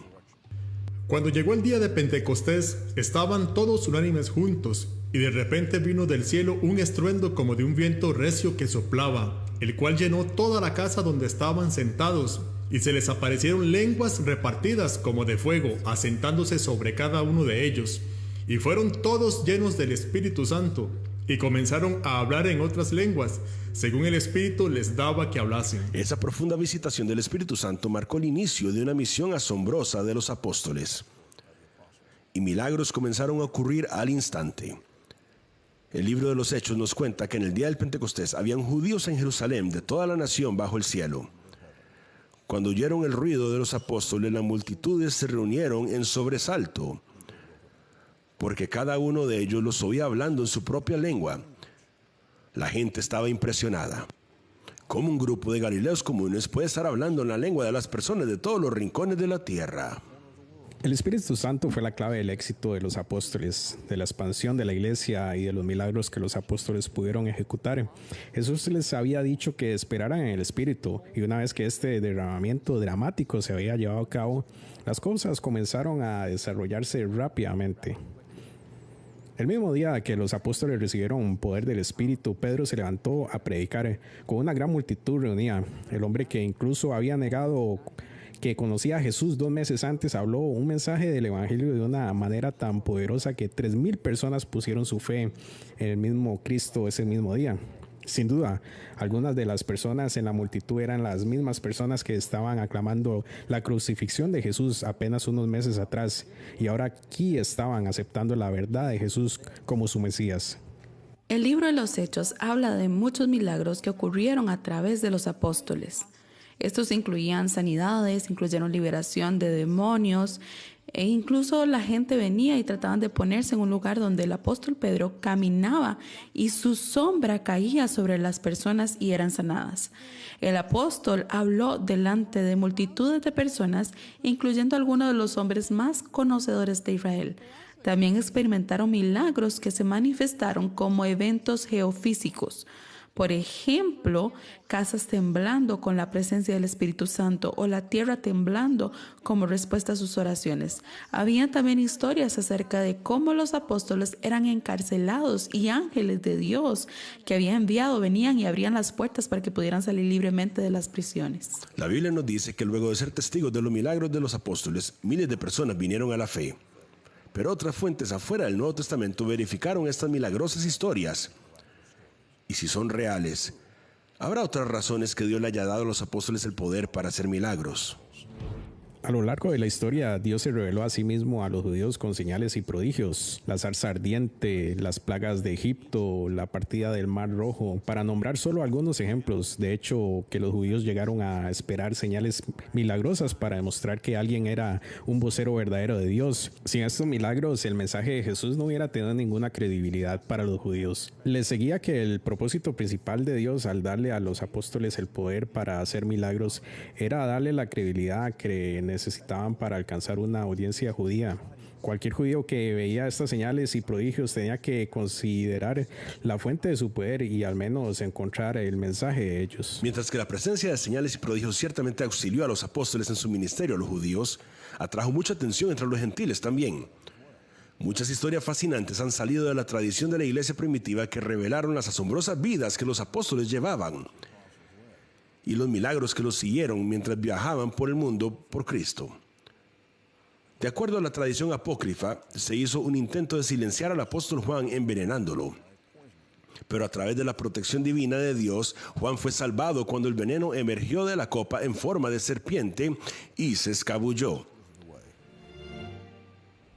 Cuando llegó el día de Pentecostés, estaban todos unánimes juntos, y de repente vino del cielo un estruendo como de un viento recio que soplaba, el cual llenó toda la casa donde estaban sentados, y se les aparecieron lenguas repartidas como de fuego, asentándose sobre cada uno de ellos, y fueron todos llenos del Espíritu Santo, y comenzaron a hablar en otras lenguas, según el Espíritu les daba que hablasen. Esa profunda visitación del Espíritu Santo marcó el inicio de una misión asombrosa de los apóstoles, y milagros comenzaron a ocurrir al instante. El libro de los Hechos nos cuenta que en el día del Pentecostés habían judíos en Jerusalén de toda la nación bajo el cielo. Cuando oyeron el ruido de los apóstoles, las multitudes se reunieron en sobresalto, porque cada uno de ellos los oía hablando en su propia lengua. La gente estaba impresionada. ¿Cómo un grupo de galileos comunes puede estar hablando en la lengua de las personas de todos los rincones de la tierra? El Espíritu Santo fue la clave del éxito de los apóstoles, de la expansión de la iglesia y de los milagros que los apóstoles pudieron ejecutar. Jesús les había dicho que esperaran en el Espíritu, y una vez que este derramamiento dramático se había llevado a cabo, las cosas comenzaron a desarrollarse rápidamente. El mismo día que los apóstoles recibieron poder del Espíritu, Pedro se levantó a predicar con una gran multitud reunida. El hombre que incluso había negado que conocía a Jesús 2 meses antes, habló un mensaje del Evangelio de una manera tan poderosa que 3,000 personas pusieron su fe en el mismo Cristo ese mismo día. Sin duda, algunas de las personas en la multitud eran las mismas personas que estaban aclamando la crucifixión de Jesús apenas unos meses atrás, y ahora aquí estaban aceptando la verdad de Jesús como su Mesías. El libro de los Hechos habla de muchos milagros que ocurrieron a través de los apóstoles. Estos incluían sanidades, incluyeron liberación de demonios, e incluso la gente venía y trataban de ponerse en un lugar donde el apóstol Pedro caminaba y su sombra caía sobre las personas y eran sanadas. El apóstol habló delante de multitudes de personas, incluyendo algunos de los hombres más conocedores de Israel. También experimentaron milagros que se manifestaron como eventos geofísicos. Por ejemplo, casas temblando con la presencia del Espíritu Santo o la tierra temblando como respuesta a sus oraciones. Había también historias acerca de cómo los apóstoles eran encarcelados y ángeles de Dios que había enviado venían y abrían las puertas para que pudieran salir libremente de las prisiones. La Biblia nos dice que luego de ser testigos de los milagros de los apóstoles, miles de personas vinieron a la fe. Pero otras fuentes afuera del Nuevo Testamento verificaron estas milagrosas historias. Y si son reales, habrá otras razones que Dios le haya dado a los apóstoles el poder para hacer milagros. A lo largo de la historia, Dios se reveló a sí mismo a los judíos con señales y prodigios. La zarza ardiente, las plagas de Egipto, la partida del Mar Rojo, para nombrar solo algunos ejemplos. De hecho, que los judíos llegaron a esperar señales milagrosas para demostrar que alguien era un vocero verdadero de Dios. Sin estos milagros, el mensaje de Jesús no hubiera tenido ninguna credibilidad para los judíos. Les seguía que el propósito principal de Dios al darle a los apóstoles el poder para hacer milagros era darle la credibilidad que necesitaban para alcanzar una audiencia judía. Cualquier judío que veía estas señales y prodigios tenía que considerar la fuente de su poder y al menos encontrar el mensaje de ellos. Mientras que la presencia de señales y prodigios ciertamente auxilió a los apóstoles en su ministerio a los judíos, atrajo mucha atención entre los gentiles también. Muchas historias fascinantes han salido de la tradición de la iglesia primitiva que revelaron las asombrosas vidas que los apóstoles llevaban y los milagros que los siguieron mientras viajaban por el mundo por Cristo. De acuerdo a la tradición apócrifa, se hizo un intento de silenciar al apóstol Juan envenenándolo. Pero a través de la protección divina de Dios, Juan fue salvado cuando el veneno emergió de la copa en forma de serpiente y se escabulló.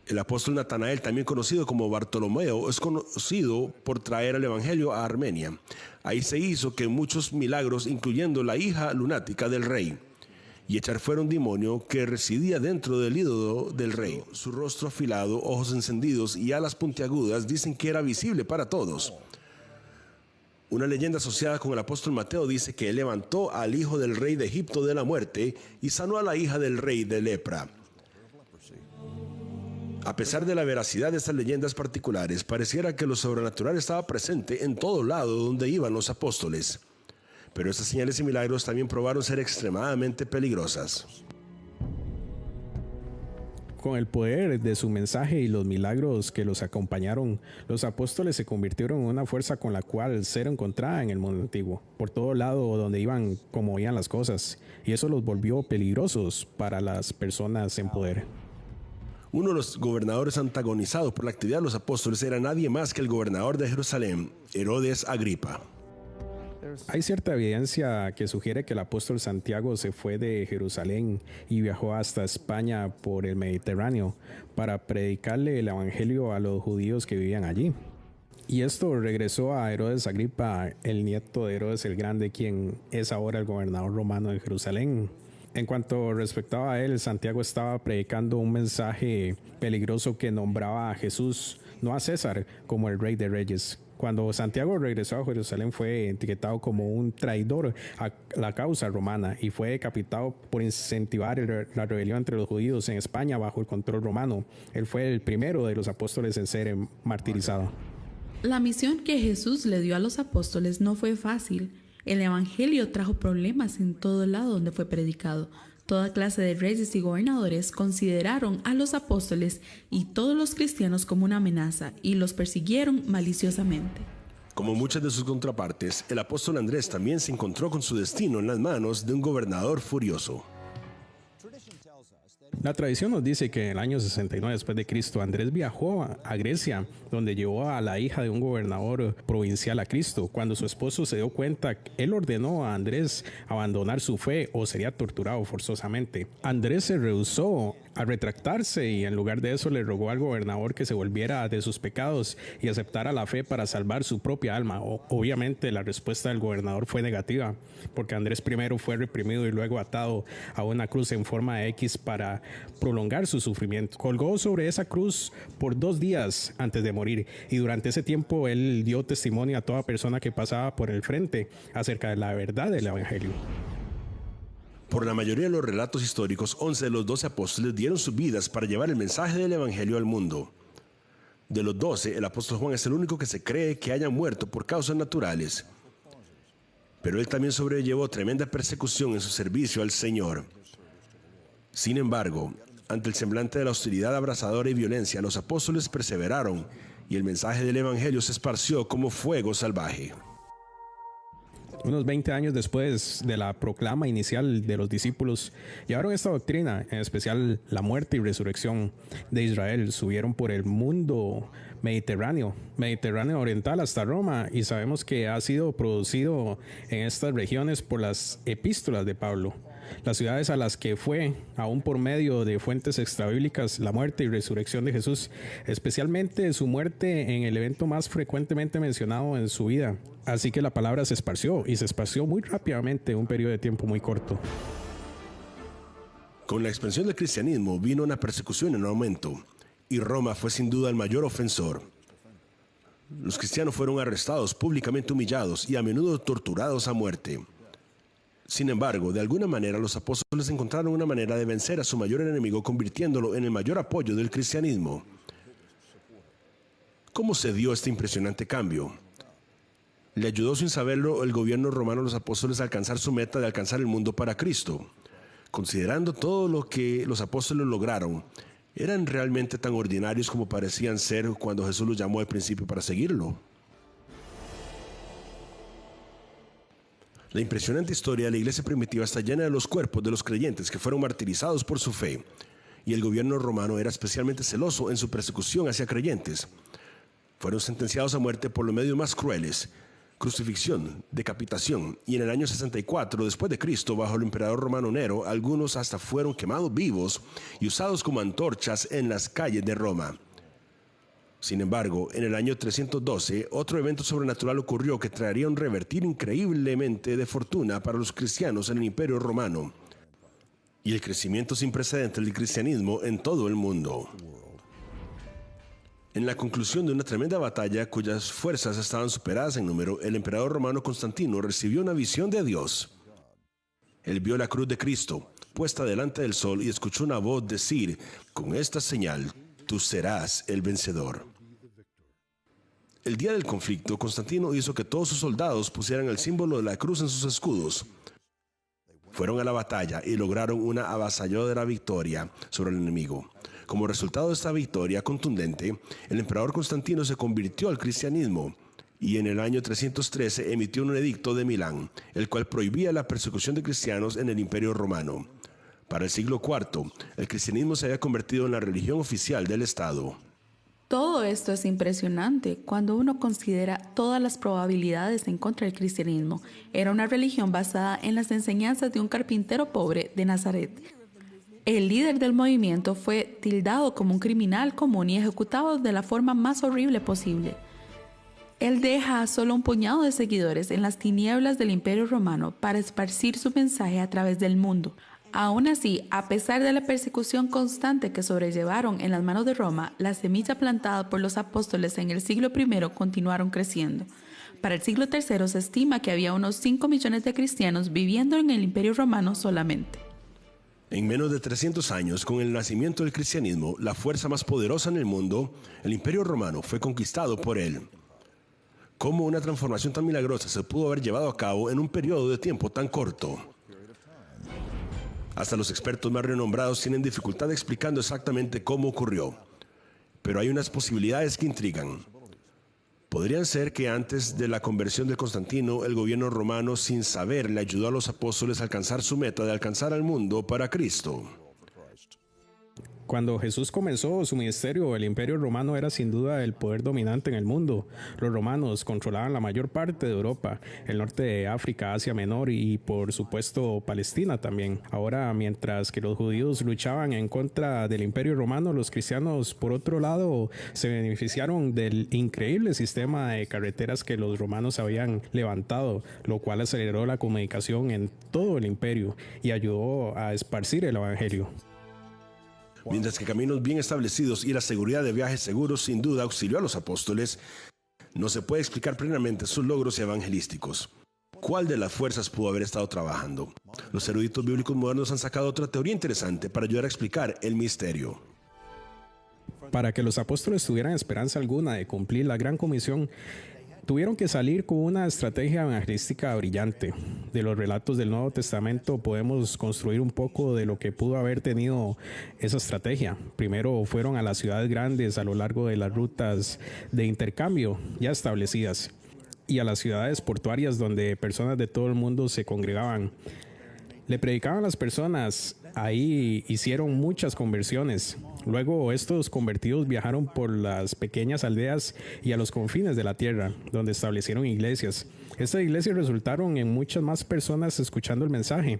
El apóstol Natanael, también conocido como Bartolomeo, es conocido por traer el evangelio a Armenia. Ahí se hizo que muchos milagros, incluyendo la hija lunática del rey, y echar fuera un demonio que residía dentro del ídolo del rey. Su rostro afilado, ojos encendidos y alas puntiagudas dicen que era visible para todos. Una leyenda asociada con el apóstol Mateo dice que él levantó al hijo del rey de Egipto de la muerte y sanó a la hija del rey de lepra. A pesar de la veracidad de estas leyendas particulares, pareciera que lo sobrenatural estaba presente en todo lado donde iban los apóstoles. Pero estas señales y milagros también probaron ser extremadamente peligrosas. Con el poder de su mensaje y los milagros que los acompañaron, los apóstoles se convirtieron en una fuerza con la cual ser encontrada en el mundo antiguo. Por todo lado donde iban, como veían las cosas, y eso los volvió peligrosos para las personas en poder. Uno de los gobernadores antagonizados por la actividad de los apóstoles era nadie más que el gobernador de Jerusalén, Herodes Agripa. Hay cierta evidencia que sugiere que el apóstol Santiago se fue de Jerusalén y viajó hasta España por el Mediterráneo para predicarle el evangelio a los judíos que vivían allí. Y esto regresó a Herodes Agripa, el nieto de Herodes el Grande, quien es ahora el gobernador romano de Jerusalén. En cuanto respectaba a él, Santiago estaba predicando un mensaje peligroso que nombraba a Jesús, no a César, como el rey de reyes. Cuando Santiago regresó a Jerusalén fue etiquetado como un traidor a la causa romana y fue decapitado por incentivar la rebelión entre los judíos en España bajo el control romano. Él fue el primero de los apóstoles en ser martirizado. La misión que Jesús le dio a los apóstoles no fue fácil. El evangelio trajo problemas en todo lado donde fue predicado. Toda clase de reyes y gobernadores consideraron a los apóstoles y todos los cristianos como una amenaza y los persiguieron maliciosamente. Como muchas de sus contrapartes, el apóstol Andrés también se encontró con su destino en las manos de un gobernador furioso. La tradición nos dice que en el año 69 después de Cristo, Andrés viajó a Grecia, donde llevó a la hija de un gobernador provincial a Cristo. Cuando su esposo se dio cuenta, él ordenó a Andrés abandonar su fe o sería torturado forzosamente. Andrés se rehusó a retractarse y en lugar de eso le rogó al gobernador que se volviera de sus pecados y aceptara la fe para salvar su propia alma. Obviamente la respuesta del gobernador fue negativa, porque Andrés primero fue reprimido y luego atado a una cruz en forma de X para prolongar su sufrimiento. Colgó sobre esa cruz por 2 días antes de morir y durante ese tiempo él dio testimonio a toda persona que pasaba por el frente acerca de la verdad del evangelio. Por la mayoría de los relatos históricos, 11 de los 12 apóstoles dieron sus vidas para llevar el mensaje del evangelio al mundo. De los 12, el apóstol Juan es el único que se cree que haya muerto por causas naturales. Pero él también sobrellevó tremenda persecución en su servicio al Señor. Sin embargo, ante el semblante de la hostilidad abrasadora y violencia, los apóstoles perseveraron y el mensaje del evangelio se esparció como fuego salvaje. Unos 20 años después de la proclama inicial de los discípulos, llevaron esta doctrina, en especial la muerte y resurrección de Israel, subieron por el mundo Mediterráneo oriental hasta Roma, y sabemos que ha sido producido en estas regiones por las epístolas de Pablo. Las ciudades a las que fue, aún por medio de fuentes extrabíblicas, la muerte y resurrección de Jesús, especialmente su muerte en el evento más frecuentemente mencionado en su vida. Así que la palabra se esparció, y se esparció muy rápidamente en un periodo de tiempo muy corto. Con la expansión del cristianismo vino una persecución en aumento, y Roma fue sin duda el mayor ofensor. Los cristianos fueron arrestados, públicamente humillados y a menudo torturados a muerte. Sin embargo, de alguna manera los apóstoles encontraron una manera de vencer a su mayor enemigo, convirtiéndolo en el mayor apoyo del cristianismo. ¿Cómo se dio este impresionante cambio? ¿Le ayudó sin saberlo el gobierno romano a los apóstoles a alcanzar su meta de alcanzar el mundo para Cristo? Considerando todo lo que los apóstoles lograron, ¿eran realmente tan ordinarios como parecían ser cuando Jesús los llamó al principio para seguirlo? La impresionante historia de la iglesia primitiva está llena de los cuerpos de los creyentes que fueron martirizados por su fe, y el gobierno romano era especialmente celoso en su persecución hacia creyentes. Fueron sentenciados a muerte por los medios más crueles: crucifixión, decapitación, y en el año 64 después de Cristo, bajo el emperador romano Nero, algunos hasta fueron quemados vivos y usados como antorchas en las calles de Roma. Sin embargo, en el año 312, otro evento sobrenatural ocurrió que traería un revertir increíblemente de fortuna para los cristianos en el Imperio Romano y el crecimiento sin precedentes del cristianismo en todo el mundo. En la conclusión de una tremenda batalla cuyas fuerzas estaban superadas en número, el emperador romano Constantino recibió una visión de Dios. Él vio la cruz de Cristo puesta delante del sol y escuchó una voz decir: «Con esta señal, tú serás el vencedor». El día del conflicto, Constantino hizo que todos sus soldados pusieran el símbolo de la cruz en sus escudos. Fueron a la batalla y lograron una avasalladora victoria sobre el enemigo. Como resultado de esta victoria contundente, el emperador Constantino se convirtió al cristianismo y en el año 313 emitió un edicto de Milán, el cual prohibía la persecución de cristianos en el Imperio Romano. Para el siglo IV, el cristianismo se había convertido en la religión oficial del Estado. Todo esto es impresionante cuando uno considera todas las probabilidades en contra del cristianismo. Era una religión basada en las enseñanzas de un carpintero pobre de Nazaret. El líder del movimiento fue tildado como un criminal común y ejecutado de la forma más horrible posible. Él deja a solo un puñado de seguidores en las tinieblas del Imperio Romano para esparcir su mensaje a través del mundo. Aún así, a pesar de la persecución constante que sobrellevaron en las manos de Roma, la semilla plantada por los apóstoles en el siglo I continuaron creciendo. Para el siglo III se estima que había unos 5 millones de cristianos viviendo en el Imperio Romano solamente. En menos de 300 años, con el nacimiento del cristianismo, la fuerza más poderosa en el mundo, el Imperio Romano fue conquistado por él. ¿Cómo una transformación tan milagrosa se pudo haber llevado a cabo en un periodo de tiempo tan corto? Hasta los expertos más renombrados tienen dificultad explicando exactamente cómo ocurrió. Pero hay unas posibilidades que intrigan. Podrían ser que antes de la conversión de Constantino, el gobierno romano, sin saber, le ayudó a los apóstoles a alcanzar su meta de alcanzar al mundo para Cristo. Cuando Jesús comenzó su ministerio, el Imperio Romano era sin duda el poder dominante en el mundo. Los romanos controlaban la mayor parte de Europa, el norte de África, Asia Menor y por supuesto Palestina también. Ahora, mientras que los judíos luchaban en contra del Imperio Romano, los cristianos por otro lado se beneficiaron del increíble sistema de carreteras que los romanos habían levantado, lo cual aceleró la comunicación en todo el imperio y ayudó a esparcir el evangelio. Mientras que caminos bien establecidos y la seguridad de viajes seguros sin duda auxilió a los apóstoles, no se puede explicar plenamente sus logros evangelísticos. ¿Cuál de las fuerzas pudo haber estado trabajando? Los eruditos bíblicos modernos han sacado otra teoría interesante para ayudar a explicar el misterio. Para que los apóstoles tuvieran esperanza alguna de cumplir la gran comisión, tuvieron que salir con una estrategia evangelística brillante. De los relatos del Nuevo Testamento podemos construir un poco de lo que pudo haber tenido esa estrategia. Primero fueron a las ciudades grandes a lo largo de las rutas de intercambio ya establecidas y a las ciudades portuarias donde personas de todo el mundo se congregaban. Le predicaban a las personas, ahí hicieron muchas conversiones. Luego estos convertidos viajaron por las pequeñas aldeas y a los confines de la tierra, donde establecieron iglesias. Estas iglesias resultaron en muchas más personas escuchando el mensaje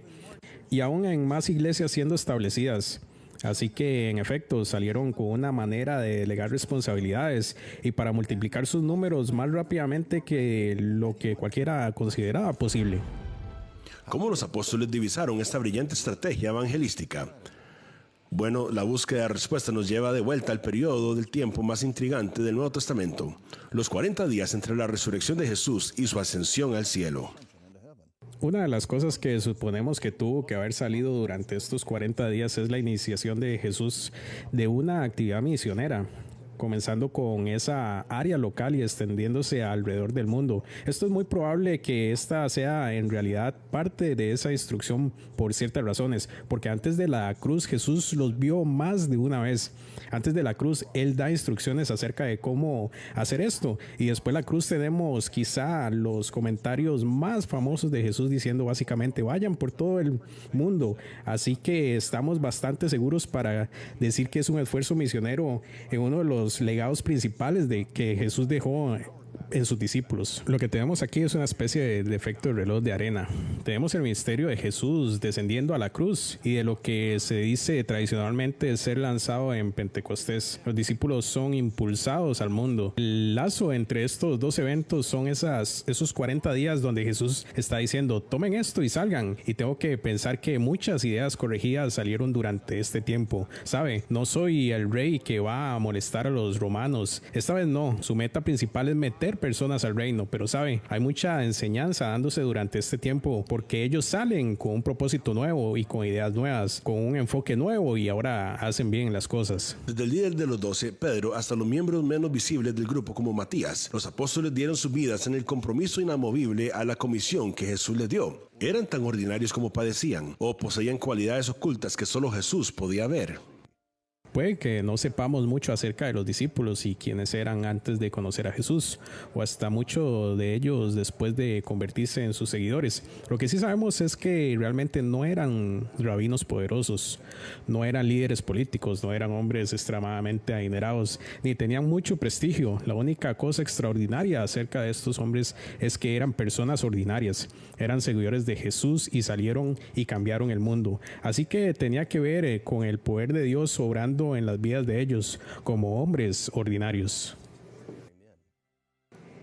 y aún en más iglesias siendo establecidas. Así que en efecto salieron con una manera de delegar responsabilidades y para multiplicar sus números más rápidamente que lo que cualquiera consideraba posible. ¿Cómo los apóstoles divisaron esta brillante estrategia evangelística? Bueno, la búsqueda de respuesta nos lleva de vuelta al periodo del tiempo más intrigante del Nuevo Testamento, los 40 días entre la resurrección de Jesús y su ascensión al cielo. Una de las cosas que suponemos que tuvo que haber salido durante estos 40 días es la iniciación de Jesús de una actividad misionera, comenzando con esa área local y extendiéndose alrededor del mundo. Esto es muy probable que esta sea en realidad parte de esa instrucción por ciertas razones, porque antes de la cruz Jesús los vio más de una vez. Antes de la cruz Él da instrucciones acerca de cómo hacer esto y después de la cruz tenemos quizá los comentarios más famosos de Jesús diciendo básicamente vayan por todo el mundo. Así que estamos bastante seguros para decir que es un esfuerzo misionero en uno de los legados principales de que Jesús dejó en sus discípulos. Lo que tenemos aquí es una especie de efecto de reloj de arena. Tenemos el misterio de Jesús descendiendo a la cruz y de lo que se dice tradicionalmente ser lanzado en Pentecostés. Los discípulos son impulsados al mundo. El lazo entre estos dos eventos son esos 40 días donde Jesús está diciendo tomen esto y salgan. Y tengo que pensar que muchas ideas corregidas salieron durante este tiempo. ¿Sabe? No soy el rey que va a molestar a los romanos. Esta vez no. Su meta principal es meter personas al reino, pero sabe, hay mucha enseñanza dándose durante este tiempo porque ellos salen con un propósito nuevo y con ideas nuevas, con un enfoque nuevo y ahora hacen bien las cosas. Desde el líder de los 12, Pedro, hasta los miembros menos visibles del grupo como Matías, los apóstoles dieron sus vidas en el compromiso inamovible a la comisión que Jesús les dio. Eran tan ordinarios como padecían o poseían cualidades ocultas que solo Jesús podía ver. Puede que no sepamos mucho acerca de los discípulos y quiénes eran antes de conocer a Jesús, o hasta mucho de ellos después de convertirse en sus seguidores. Lo que sí sabemos es que realmente no eran rabinos poderosos, no eran líderes políticos, no eran hombres extremadamente adinerados, ni tenían mucho prestigio. La única cosa extraordinaria acerca de estos hombres es que eran personas ordinarias, eran seguidores de Jesús y salieron y cambiaron el mundo. Así que tenía que ver con el poder de Dios obrando en las vidas de ellos como hombres ordinarios.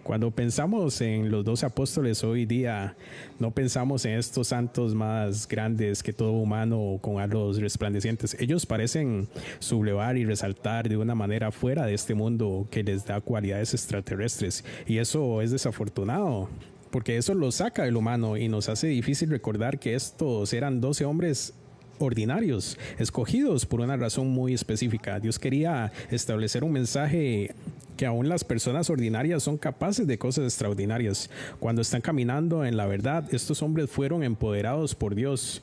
Cuando pensamos en los 12 apóstoles hoy día, no pensamos en estos santos más grandes que todo humano con halos resplandecientes. Ellos parecen sublevar y resaltar de una manera fuera de este mundo que les da cualidades extraterrestres. Y eso es desafortunado, porque eso los saca del humano y nos hace difícil recordar que estos eran 12 hombres ordinarios, escogidos por una razón muy específica. Dios quería establecer un mensaje que aún las personas ordinarias son capaces de cosas extraordinarias. Cuando están caminando en la verdad, estos hombres fueron empoderados por Dios.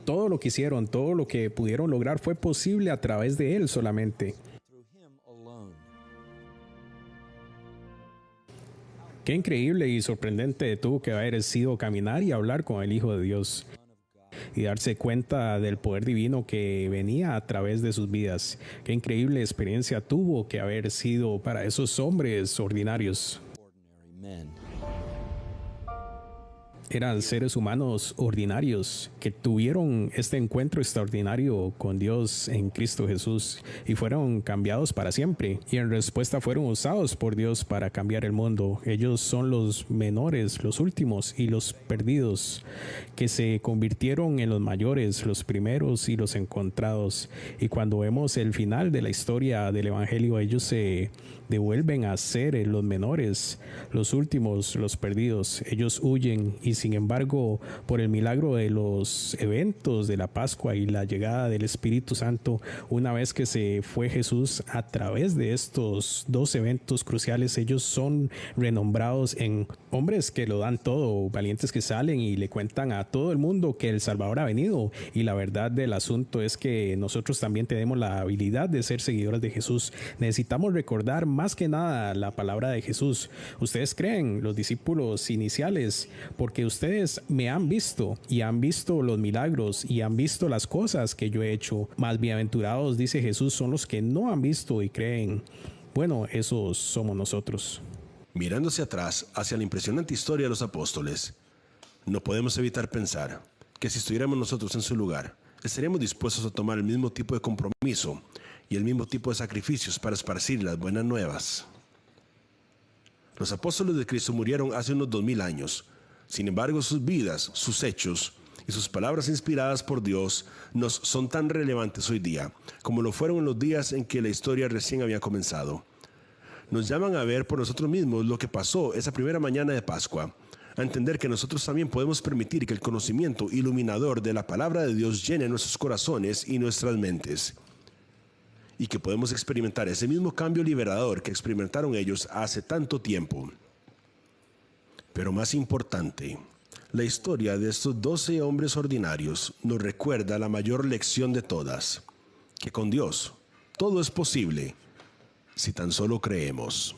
Todo lo que hicieron, todo lo que pudieron lograr fue posible a través de Él solamente. Qué increíble y sorprendente tuvo que haber sido caminar y hablar con el Hijo de Dios y darse cuenta del poder divino que venía a través de sus vidas. Qué increíble experiencia tuvo que haber sido para esos hombres ordinarios. Eran seres humanos ordinarios que tuvieron este encuentro extraordinario con Dios en Cristo Jesús y fueron cambiados para siempre, y en respuesta fueron usados por Dios para cambiar el mundo. Ellos son los menores, los últimos y los perdidos, que se convirtieron en los mayores, los primeros y los encontrados. Y cuando vemos el final de la historia del Evangelio, ellos se devuelven a ser los menores, los últimos, los perdidos. Ellos huyen, y sin embargo, por el milagro de los eventos de la Pascua y la llegada del Espíritu Santo, una vez que se fue Jesús, a través de estos dos eventos cruciales, ellos son renombrados en hombres que lo dan todo, valientes que salen y le cuentan a todo el mundo que el Salvador ha venido. Y la verdad del asunto es que nosotros también tenemos la habilidad de ser seguidores de Jesús. Necesitamos recordar más que nada la palabra de Jesús. Ustedes creen, los discípulos iniciales, porque ustedes me han visto y han visto los milagros y han visto las cosas que yo he hecho. Más bienaventurados, dice Jesús, son los que no han visto y creen. Bueno, esos somos nosotros. Mirando hacia atrás, hacia la impresionante historia de los apóstoles, no podemos evitar pensar que si estuviéramos nosotros en su lugar, estaríamos dispuestos a tomar el mismo tipo de compromiso y el mismo tipo de sacrificios para esparcir las buenas nuevas. Los apóstoles de Cristo murieron hace unos 2000 años. Sin embargo, sus vidas, sus hechos y sus palabras inspiradas por Dios nos son tan relevantes hoy día como lo fueron en los días en que la historia recién había comenzado. Nos llaman a ver por nosotros mismos lo que pasó esa primera mañana de Pascua, a entender que nosotros también podemos permitir que el conocimiento iluminador de la palabra de Dios llene nuestros corazones y nuestras mentes, y que podemos experimentar ese mismo cambio liberador que experimentaron ellos hace tanto tiempo. Pero más importante, la historia de estos 12 hombres ordinarios nos recuerda la mayor lección de todas, que con Dios todo es posible si tan solo creemos.